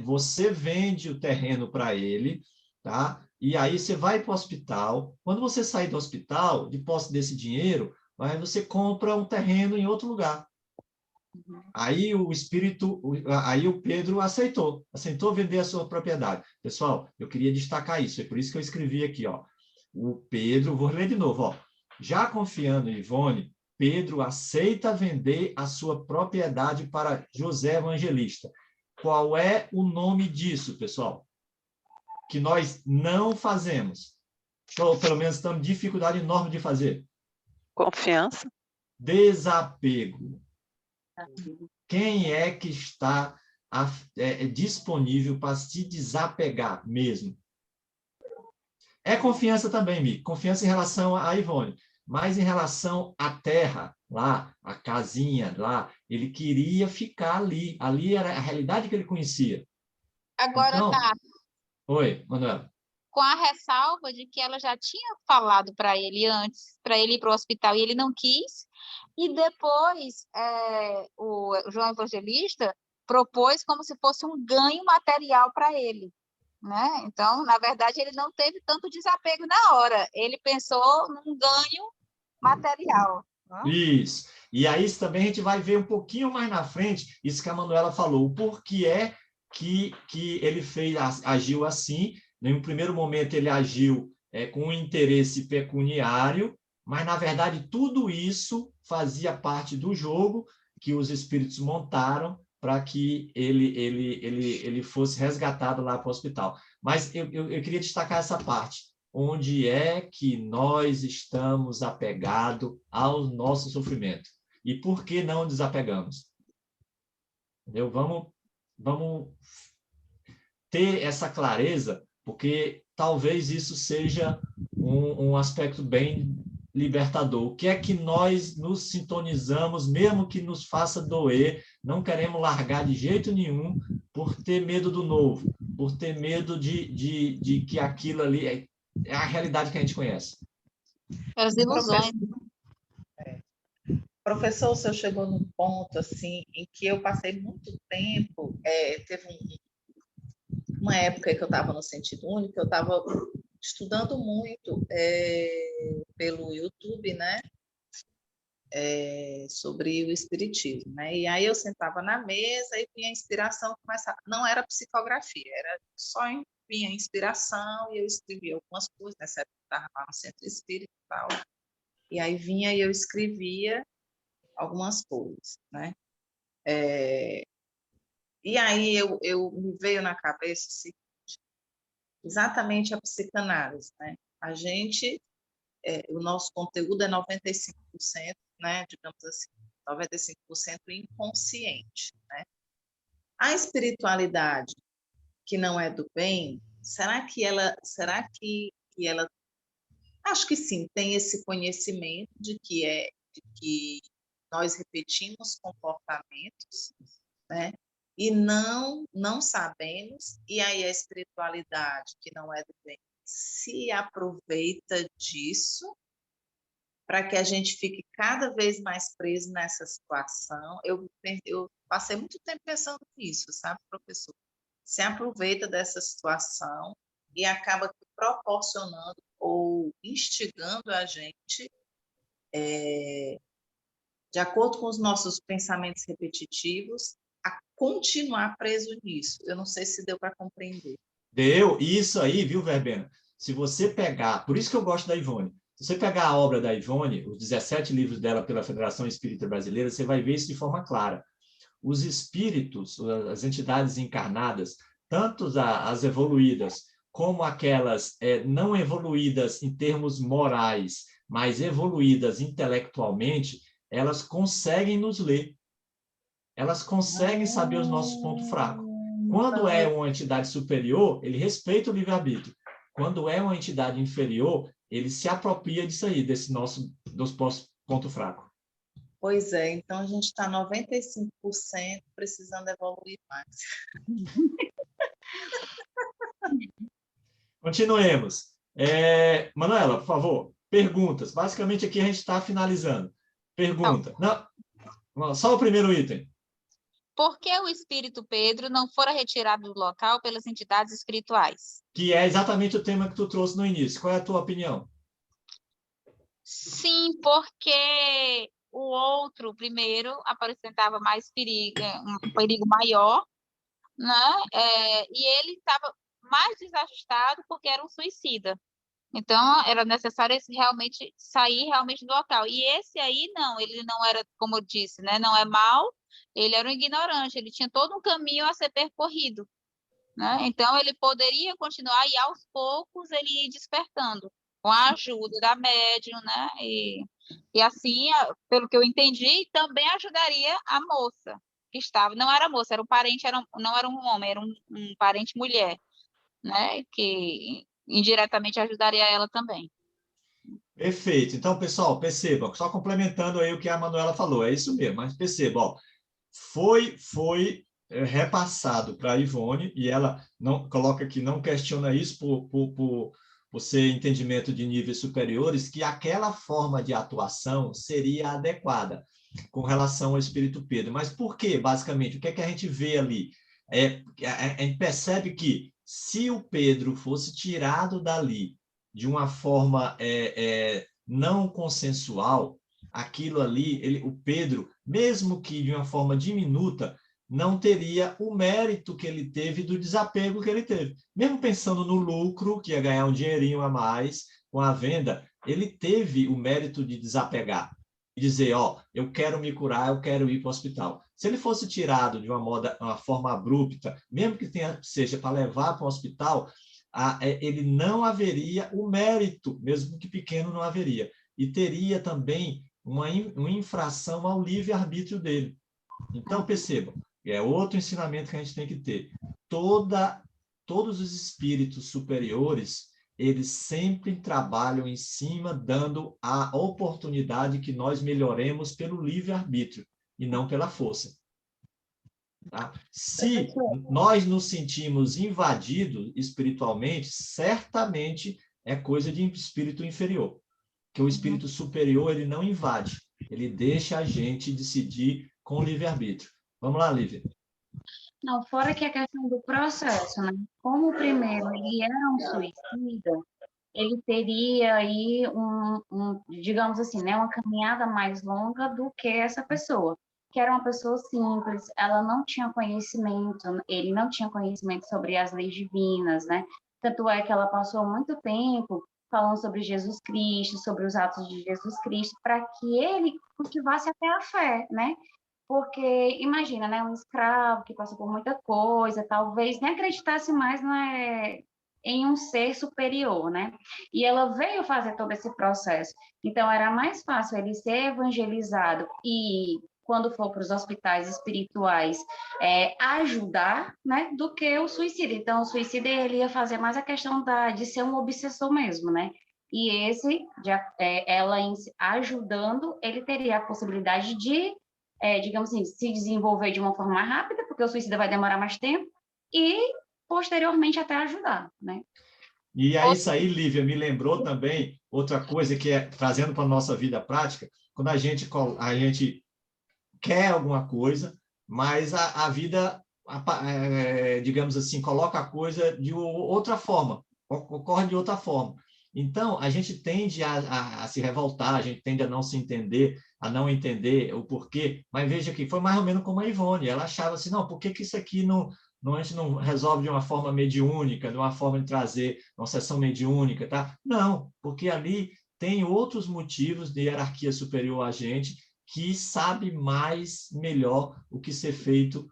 Você vende o terreno para ele, tá? E aí você vai para o hospital. Quando você sair do hospital, de posse desse dinheiro, aí você compra um terreno em outro lugar. Aí aí o Pedro aceitou vender a sua propriedade. Pessoal, eu queria destacar isso, é por isso que eu escrevi aqui, ó. O Pedro, vou ler de novo, ó. Já confiando em Ivone, Pedro aceita vender a sua propriedade para José Evangelista. Qual é o nome disso, pessoal? Que nós não fazemos. Ou pelo menos estamos em dificuldade enorme de fazer. Confiança. Desapego. Quem é que está disponível para se desapegar mesmo? É confiança também, Mi. Confiança em relação a Ivone. Mas em relação à terra, lá, a casinha lá, ele queria ficar ali. Ali era a realidade que ele conhecia. Agora, então, tá. Oi, Manuela. Com a ressalva de que ela já tinha falado para ele antes, para ele ir para o hospital, e ele não quis, e depois o João Evangelista propôs como se fosse um ganho material para ele, né? Então, na verdade, ele não teve tanto desapego na hora, ele pensou num ganho material. Né? Isso. E aí também a gente vai ver um pouquinho mais na frente, isso que a Manuela falou, o porquê que ele agiu assim. Em um primeiro momento, ele agiu com um interesse pecuniário, mas, na verdade, tudo isso fazia parte do jogo que os espíritos montaram para que ele fosse resgatado lá para o hospital. Mas eu queria destacar essa parte. Onde é que nós estamos apegados ao nosso sofrimento? E por que não desapegamos? Entendeu? Vamos ter essa clareza, porque talvez isso seja um aspecto bem libertador. O que é que nós nos sintonizamos, mesmo que nos faça doer, não queremos largar de jeito nenhum por ter medo do novo, por ter medo de que aquilo ali é a realidade que a gente conhece. As ilusões. Professor, o senhor chegou num ponto assim em que eu passei muito tempo, teve uma época que eu estava no sentido único, eu estava estudando muito pelo YouTube, né, sobre o espiritismo, né, e aí eu sentava na mesa e vinha a inspiração, não era psicografia, era só vinha a inspiração e eu escrevia algumas coisas, nessa época eu estava lá no centro espírita e tal, e aí vinha e eu escrevia algumas coisas, né, e aí me veio na cabeça o seguinte, exatamente a psicanálise, né? A gente, o nosso conteúdo é 95%, né? Digamos assim, 95% inconsciente, né? A espiritualidade que não é do bem, será que ela, acho que sim, tem esse conhecimento de que nós repetimos comportamentos, né? E não sabemos, e aí a espiritualidade, que não é do bem, se aproveita disso para que a gente fique cada vez mais preso nessa situação. Eu passei muito tempo pensando nisso, sabe, professor? Se aproveita dessa situação e acaba proporcionando ou instigando a gente, de acordo com os nossos pensamentos repetitivos, a continuar preso nisso. Eu não sei se deu para compreender. Deu. E isso aí, viu, Verbena? Se você pegar... Por isso que eu gosto da Ivone. Se você pegar a obra da Ivone, os 17 livros dela pela Federação Espírita Brasileira, você vai ver isso de forma clara. Os espíritos, as entidades encarnadas, tanto as evoluídas como aquelas não evoluídas em termos morais, mas evoluídas intelectualmente, elas conseguem nos ler. Elas conseguem saber os nossos pontos fracos. Quando é uma entidade superior, ele respeita o livre-arbítrio. Quando é uma entidade inferior, ele se apropria disso aí, dos pontos fracos. Pois é, então a gente está 95% precisando evoluir mais. Continuemos. Manuela, por favor, perguntas. Basicamente aqui a gente está finalizando. Pergunta. Não, só o primeiro item. Por que o espírito Pedro não fora retirado do local pelas entidades espirituais? Que é exatamente o tema que tu trouxe no início. Qual é a tua opinião? Sim, porque o outro, primeiro, apresentava mais perigo, um perigo maior, né? E ele estava mais desajustado porque era um suicida. Então, era necessário sair realmente do local. E esse aí, não, ele não era, como eu disse, né? Não é mau, ele era um ignorante, ele tinha todo um caminho a ser percorrido, né? Então, ele poderia continuar e, aos poucos, ele ia despertando, com a ajuda da médium, né? E assim, pelo que eu entendi, também ajudaria a moça que estava. Não era moça, era um parente, não era um homem, era um parente mulher, né? Que indiretamente ajudaria ela também. Perfeito. Então, pessoal, percebam, só complementando aí o que a Manuela falou, é isso mesmo, mas percebam, foi repassado para a Ivone, e ela não coloca que não questiona isso por ser entendimento de níveis superiores, que aquela forma de atuação seria adequada com relação ao Espírito Pedro. Mas por quê, basicamente? O que é que a gente vê ali? A gente percebe que se o Pedro fosse tirado dali de uma forma não consensual, aquilo ali, o Pedro, mesmo que de uma forma diminuta, não teria o mérito que ele teve do desapego que ele teve. Mesmo pensando no lucro, que ia ganhar um dinheirinho a mais com a venda, ele teve o mérito de desapegar e dizer, ó, eu quero me curar, eu quero ir para o hospital. Se ele fosse tirado de uma forma abrupta, mesmo que seja para levar para o hospital, ele não haveria o mérito, mesmo que pequeno não haveria. E teria também uma infração ao livre-arbítrio dele. Então, percebam, é outro ensinamento que a gente tem que ter. Todos os espíritos superiores, eles sempre trabalham em cima, dando a oportunidade que nós melhoremos pelo livre-arbítrio e não pela força. Tá? Se nós nos sentimos invadidos espiritualmente, certamente é coisa de espírito inferior. Que o espírito superior, ele não invade, ele deixa a gente decidir com livre-arbítrio. Vamos lá, Lívia. Não, fora que a questão do processo, né? Como o primeiro ele era um suicida, ele teria aí digamos assim, né, uma caminhada mais longa do que essa pessoa, que era uma pessoa simples, ela não tinha conhecimento, ele não tinha conhecimento sobre as leis divinas, né? Tanto é que ela passou muito tempo falando sobre Jesus Cristo, sobre os atos de Jesus Cristo, para que ele cultivasse até a fé, né? Porque, imagina, né, um escravo que passou por muita coisa, talvez nem acreditasse mais em um ser superior, né? E ela veio fazer todo esse processo. Então, era mais fácil ele ser evangelizado e, quando for para os hospitais espirituais, ajudar, né, do que o suicídio. Então, o suicídio, ele ia fazer mais a questão de ser um obsessor mesmo, né? E ela ajudando, ele teria a possibilidade de digamos assim, se desenvolver de uma forma mais rápida, porque o suicida vai demorar mais tempo, e posteriormente até ajudar, né? E aí, isso aí, Lívia, me lembrou também outra coisa que trazendo para a nossa vida prática, quando a gente quer alguma coisa, mas a vida, digamos assim, coloca a coisa de outra forma, ocorre de outra forma. Então, a gente tende a se revoltar, a gente tende a não se entender, a não entender o porquê, mas veja que foi mais ou menos como a Ivone, ela achava assim, não, por que isso aqui a gente não resolve de uma forma mediúnica, de uma forma de trazer uma sessão mediúnica, tá? Não, porque ali tem outros motivos de hierarquia superior a gente, que sabe melhor o que ser feito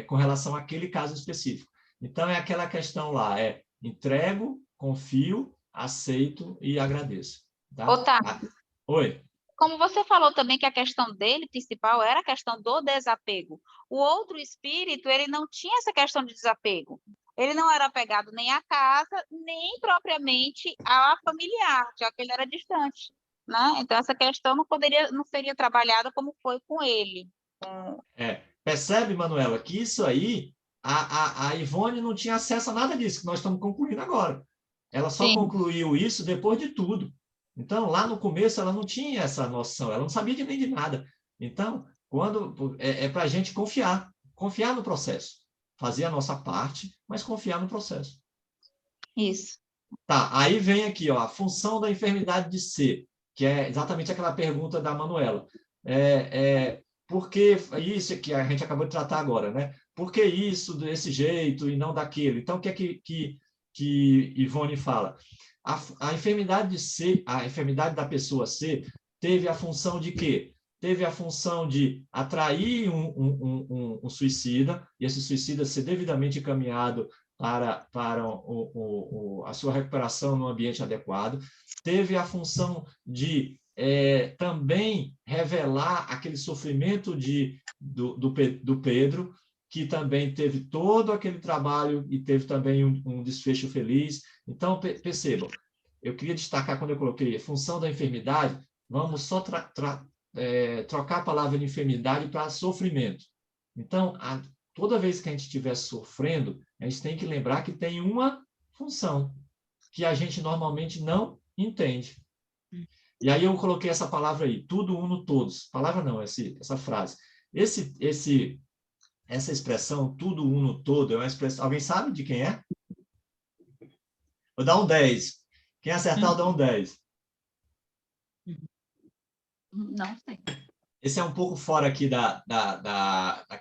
com relação àquele caso específico. Então, é aquela questão lá, entrego, confio, aceito e agradeço. Tá? Otávio, Oi. como você falou também que a questão dele principal era a questão do desapego. O outro espírito, ele não tinha essa questão de desapego. Ele não era apegado nem à casa, nem propriamente à familiar, já que ele era distante, né? Então essa questão não seria trabalhada como foi com ele. Percebe, Manuela, que isso aí, a Ivone não tinha acesso a nada disso que nós estamos concluindo agora. Ela só Sim. concluiu isso depois de tudo. Então, lá no começo, ela não tinha essa noção, ela não sabia nem de nada. Então, para a gente confiar no processo. Fazer a nossa parte, mas confiar no processo. Isso. Tá, aí vem aqui, ó, a função da enfermidade de ser, que é exatamente aquela pergunta da Manuela. Por que isso que a gente acabou de tratar agora, né? Por que isso desse jeito e não daquele? Então, o que é que Ivone fala? A enfermidade de ser, a enfermidade da pessoa ser, teve a função de quê? Teve a função de atrair um suicida, e esse suicida ser devidamente encaminhado para a sua recuperação no ambiente adequado. Teve a função de também revelar aquele sofrimento do Pedro, que também teve todo aquele trabalho e teve também um desfecho feliz. Então, percebam, eu queria destacar quando eu coloquei a função da enfermidade, vamos só trocar a palavra de enfermidade para sofrimento. Então, toda vez que a gente estiver sofrendo, a gente tem que lembrar que tem uma função que a gente normalmente não entende. E aí eu coloquei essa palavra aí, tudo uno todos. Palavra não, essa frase. Essa expressão, tudo uno todo, é uma expressão... Alguém sabe de quem é? Vou dar um 10. Quem acertar, eu dou um 10. Não sei. Esse é um pouco fora aqui da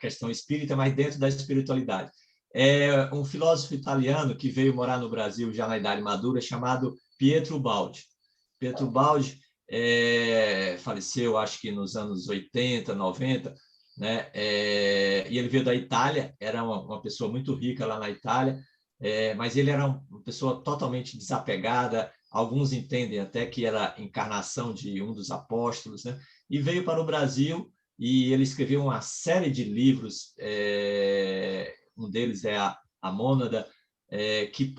questão espírita, mas dentro da espiritualidade. É um filósofo italiano que veio morar no Brasil já na Idade Madura, chamado Pietro Baldi. Pietro Baldi faleceu, acho que nos anos 80, 90, né? E ele veio da Itália, era uma pessoa muito rica lá na Itália, mas ele era uma pessoa totalmente desapegada, alguns entendem até que era encarnação de um dos apóstolos, né? E veio para o Brasil e ele escreveu uma série de livros, um deles é a Mônada, que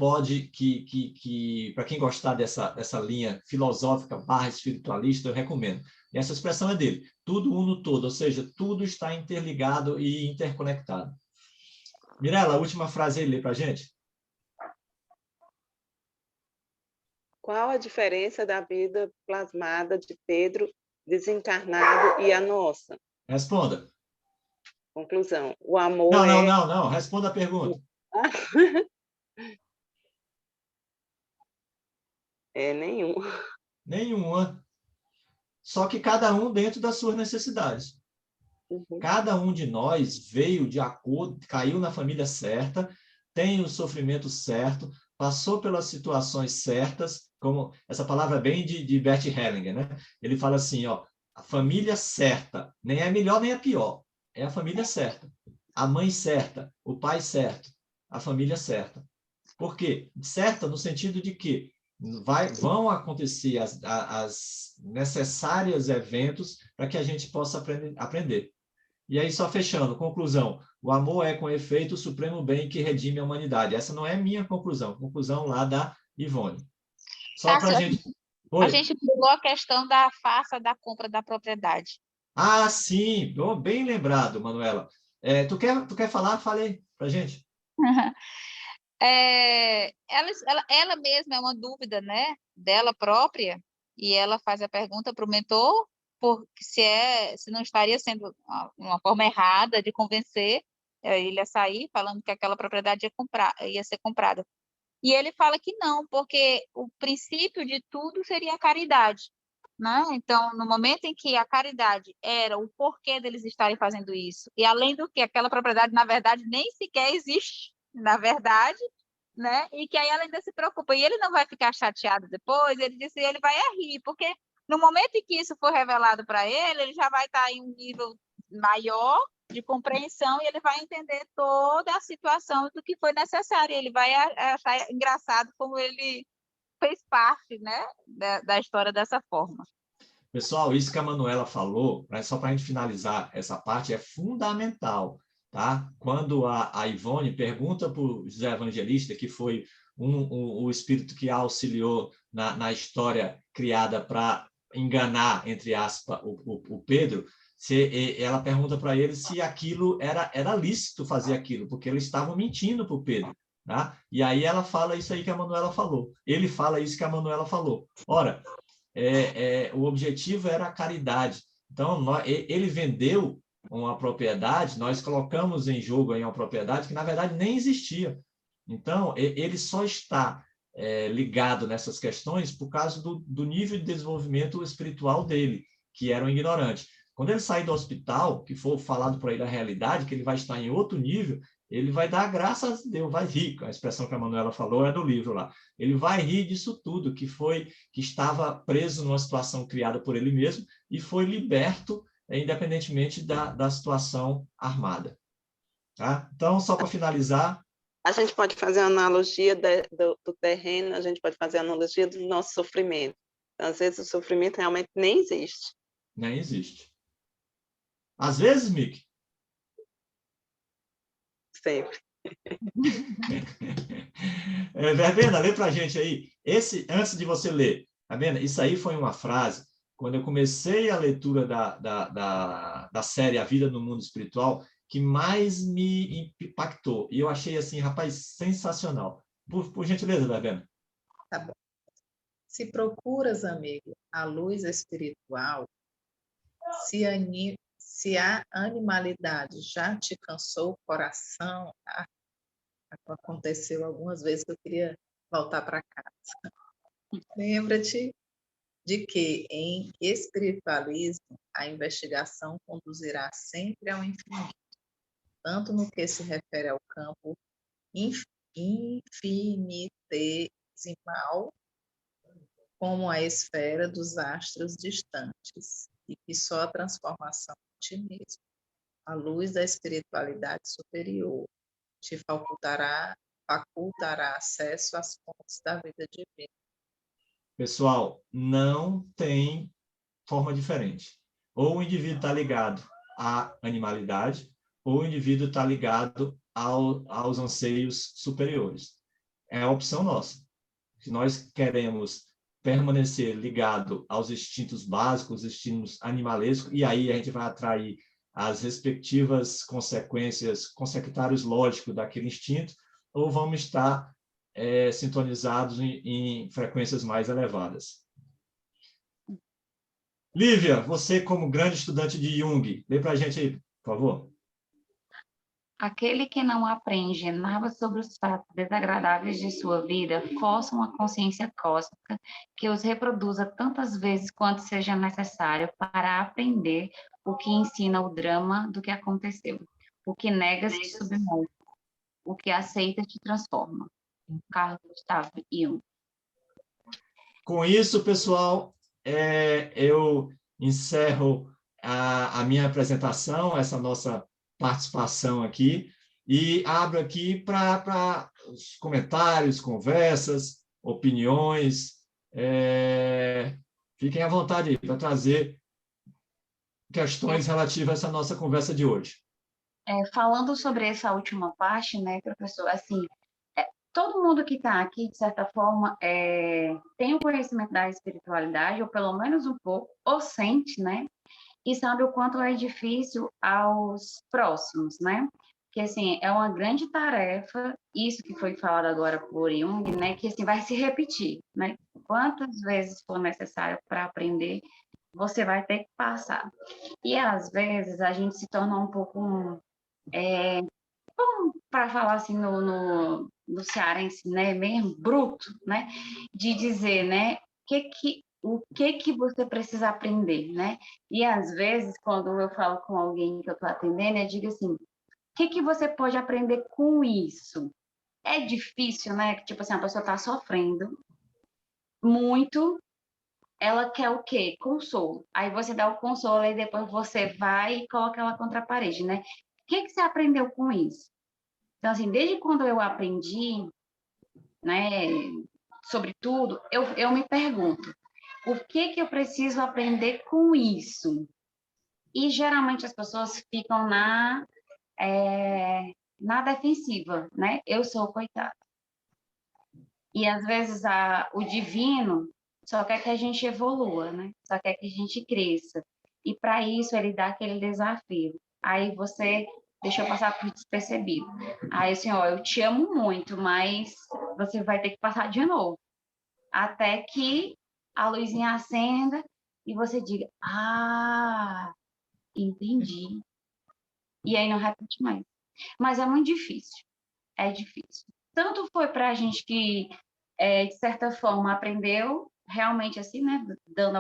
para quem gostar dessa linha filosófica / espiritualista, eu recomendo. E essa expressão é dele, tudo uno todo, ou seja, tudo está interligado e interconectado. Mirela, a última frase aí, lê para a gente. Qual a diferença da vida plasmada de Pedro desencarnado e a nossa? Responda. Conclusão. O amor Não. Responda a pergunta. Nenhum. Nenhuma. Só que cada um dentro das suas necessidades. Uhum. Cada um de nós veio de acordo, caiu na família certa, tem o sofrimento certo, passou pelas situações certas, como essa palavra é bem de Bert Hellinger, né? Ele fala assim, ó, a família certa, nem é melhor nem é pior, é a família certa. A mãe certa, o pai certo, a família certa. Por quê? Certa no sentido de que vão acontecer as necessários eventos para que a gente possa aprender. E aí, só fechando, conclusão. O amor é, com efeito, o supremo bem que redime a humanidade. Essa não é minha conclusão. Conclusão lá da Ivone. Só para a gente... A gente pulou a questão da farsa da compra da propriedade. Ah, sim. Oh, bem lembrado, Manuela. Tu quer falar? Fale aí para a gente. Ela mesma é uma dúvida, né, dela própria, e ela faz a pergunta para o mentor se não estaria sendo uma forma errada de convencer ele a sair, falando que aquela propriedade ia ser comprada. E ele fala que não, porque o princípio de tudo seria a caridade, né? Então, no momento em que a caridade era o porquê deles estarem fazendo isso, e além do que aquela propriedade, na verdade, nem sequer existe, na verdade, né? E que aí ela ainda se preocupa. E ele não vai ficar chateado depois, ele disse, ele vai rir, porque no momento em que isso for revelado para ele já vai estar em um nível maior de compreensão e ele vai entender toda a situação do que foi necessário. Ele vai achar engraçado como ele fez parte, né, da história dessa forma. Pessoal, isso que a Manuela falou, só para a gente finalizar essa parte, é fundamental. Tá? Quando a Ivone pergunta para o José Evangelista, que foi o espírito que a auxiliou na história criada para enganar, entre aspas, o Pedro, ela pergunta para ele se aquilo era lícito fazer aquilo, porque eles estavam mentindo para o Pedro. Tá? E aí ela fala isso aí que a Manuela falou. Ele fala isso que a Manuela falou. Ora, o objetivo era a caridade. Então, ele vendeu uma propriedade, nós colocamos em jogo aí uma propriedade que, na verdade, nem existia. Então, ele só está ligado nessas questões por causa do nível de desenvolvimento espiritual dele, que era um ignorante. Quando ele sair do hospital, que for falado para ele a realidade, que ele vai estar em outro nível, ele vai dar graças a Deus, vai rir. A expressão que a Manuela falou é do livro lá. Ele vai rir disso tudo, que estava preso numa situação criada por ele mesmo e foi liberto, independentemente da situação armada. Tá? Então, só para finalizar... A gente pode fazer a analogia do terreno, a gente pode fazer a analogia do nosso sofrimento. Então, às vezes, o sofrimento realmente nem existe. Nem existe. Às vezes, Mick? Sempre. Verbena, lê para a gente aí. Antes de você ler, Verbena, isso aí foi uma frase, quando eu comecei a leitura da série A Vida no Mundo Espiritual, que mais me impactou. E eu achei assim, rapaz, sensacional. Por gentileza, Verbena. Tá bom. Se procuras, amigo, a luz espiritual, se a animalidade já te cansou o coração, aconteceu algumas vezes que eu queria voltar para casa. Lembra-te de que, em espiritualismo, a investigação conduzirá sempre ao infinito, tanto no que se refere ao campo infinitesimal como a esfera dos astros distantes, e que só a transformação de ti mesmo, a luz da espiritualidade superior, te facultará acesso às fontes da vida divina. Pessoal, não tem forma diferente. Ou o indivíduo está ligado à animalidade, ou o indivíduo está ligado aos anseios superiores. É a opção nossa. Se nós queremos permanecer ligado aos instintos básicos, instintos animalescos, e aí a gente vai atrair as respectivas consequências, consecutários lógicos daquele instinto, ou vamos estar sintonizados em frequências mais elevadas. Lívia, você como grande estudante de Jung, lê para a gente aí, por favor. Aquele que não aprende nada sobre os fatos desagradáveis de sua vida, força uma consciência cósmica que os reproduza tantas vezes quanto seja necessário para aprender o que ensina o drama do que aconteceu. O que negas te submete, o que aceita te transforma. Carl Gustav Jung. Com isso, pessoal, eu encerro a minha apresentação, essa nossa participação aqui, e abro aqui para os comentários, conversas, opiniões. Fiquem à vontade aí para trazer questões relativas a essa nossa conversa de hoje. Falando sobre essa última parte, né, professor, assim, todo mundo que está aqui, de certa forma, tem o conhecimento da espiritualidade, ou pelo menos um pouco, ou sente, né? E sabe o quanto é difícil aos próximos, né? Que, assim, é uma grande tarefa, isso que foi falado agora por Jung, né? Que, assim, vai se repetir, né? Quantas vezes for necessário para aprender, você vai ter que passar. E, às vezes, a gente se torna um pouco... para falar assim no cearense, né, mesmo bruto, né, de dizer, né, o que você precisa aprender, né? E às vezes quando eu falo com alguém que eu estou atendendo, eu digo assim, o que você pode aprender com isso? É difícil, né? Que tipo assim, a pessoa está sofrendo muito, ela quer o quê? Consolo. Aí você dá o consolo e depois você vai e coloca ela contra a parede, né? O que você aprendeu com isso? Então, assim, desde quando eu aprendi, né, sobre tudo, eu me pergunto, o que eu preciso aprender com isso? E, geralmente, as pessoas ficam na defensiva, né? Eu sou coitada. E, às vezes, o divino só quer que a gente evolua, né? Só quer que a gente cresça. E, para isso, ele dá aquele desafio. Aí você... deixa eu passar por despercebido. Aí, assim, ó, eu te amo muito, mas você vai ter que passar de novo. Até que a luzinha acenda e você diga, entendi. E aí não repete mais. Mas é muito difícil. É difícil. Tanto foi para a gente que, de certa forma, aprendeu realmente assim, né? Dando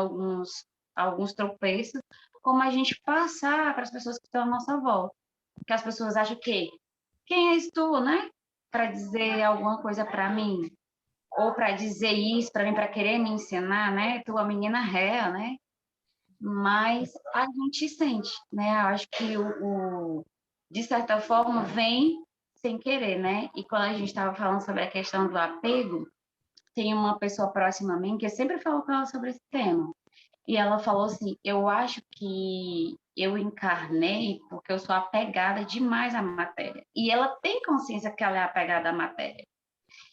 alguns tropeços, como a gente passar para as pessoas que estão à nossa volta. Que as pessoas acham que quem és tu, né? Para dizer alguma coisa para mim, ou para dizer isso para mim, para querer me ensinar, né? Tu a menina réa, né? Mas a gente sente, né? Eu acho que de certa forma vem sem querer, né? E quando a gente estava falando sobre a questão do apego, tem uma pessoa próxima a mim que eu sempre falo com ela sobre esse tema. E ela falou assim, eu acho que eu encarnei porque eu sou apegada demais à matéria. E ela tem consciência que ela é apegada à matéria.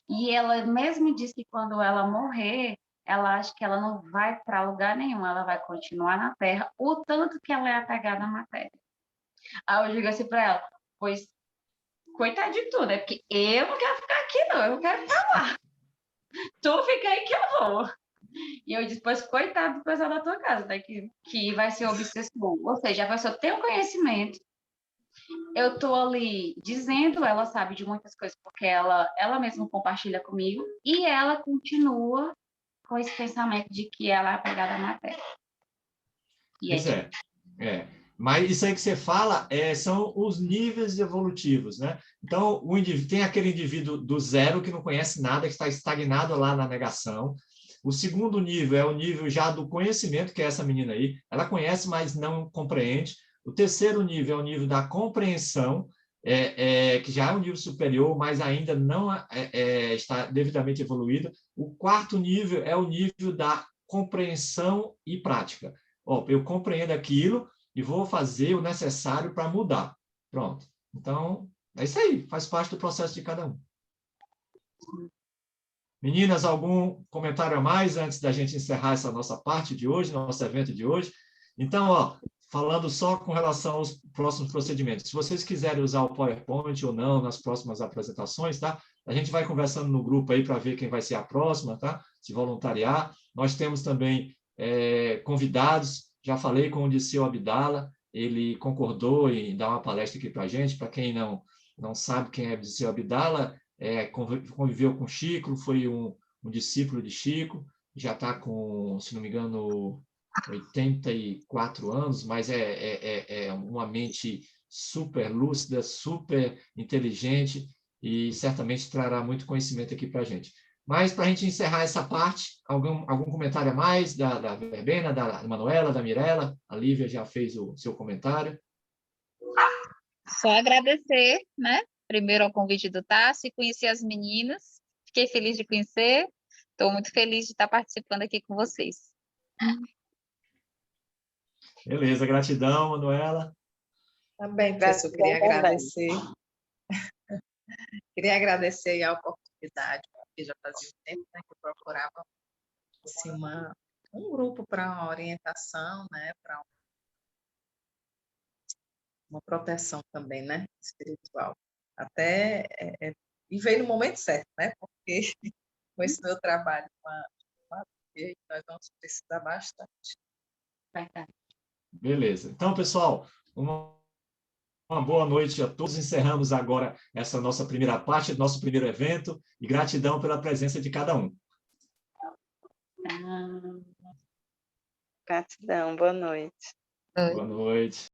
E ela mesmo disse que quando ela morrer, ela acha que ela não vai para lugar nenhum, ela vai continuar na Terra, o tanto que ela é apegada à matéria. Aí eu digo assim para ela, pois, coitada de tudo, é porque eu não quero ficar aqui não, eu não quero ficar lá. Tu fica aí que eu vou. E eu disse, pois, coitado do pessoal da tua casa, né, que vai ser obsessão. Ou seja, a pessoa tem um conhecimento, eu estou ali dizendo, ela sabe de muitas coisas, porque ela mesma compartilha comigo, e ela continua com esse pensamento de que ela é apegada à matéria. Pois Mas isso aí que você fala são os níveis evolutivos, né? Então, tem aquele indivíduo do zero que não conhece nada, que está estagnado lá na negação. O segundo nível é o nível já do conhecimento, que é essa menina aí. Ela conhece, mas não compreende. O terceiro nível é o nível da compreensão, que já é um nível superior, mas ainda não está devidamente evoluído. O quarto nível é o nível da compreensão e prática. Eu compreendo aquilo e vou fazer o necessário para mudar. Pronto. Então, é isso aí. Faz parte do processo de cada um. Meninas, algum comentário a mais antes da gente encerrar essa nossa parte de hoje, nosso evento de hoje? Então, falando só com relação aos próximos procedimentos. Se vocês quiserem usar o PowerPoint ou não nas próximas apresentações, tá? A gente vai conversando no grupo aí para ver quem vai ser a próxima, tá? Se voluntariar. Nós temos também convidados. Já falei com o Diceu Abdala, ele concordou em dar uma palestra aqui para a gente. Para quem não sabe quem é o Diceu Abdala, conviveu com Chico, foi um discípulo de Chico, já está com, se não me engano, 84 anos, mas é uma mente super lúcida, super inteligente e certamente trará muito conhecimento aqui para a gente. Mas, para a gente encerrar essa parte, algum comentário a mais da Verbena, da Manuela, da Mirella? A Lívia já fez o seu comentário. Só agradecer, né? Primeiro ao convite do Tássio e conhecer as meninas. Fiquei feliz de conhecer. Estou muito feliz de estar participando aqui com vocês. Beleza, gratidão, Manuela. Também, professor, queria agradecer. Queria agradecer a oportunidade, porque já fazia um tempo, né, que eu procurava assim, um grupo para uma orientação, né, para uma proteção também, né, espiritual. Até e veio no momento certo, né, porque com esse meu trabalho com a nós vamos precisar bastante. Beleza. Então, pessoal, uma boa noite a todos. Encerramos agora essa nossa primeira parte, nosso primeiro evento, e gratidão pela presença de cada um. Gratidão, boa noite. Boa noite.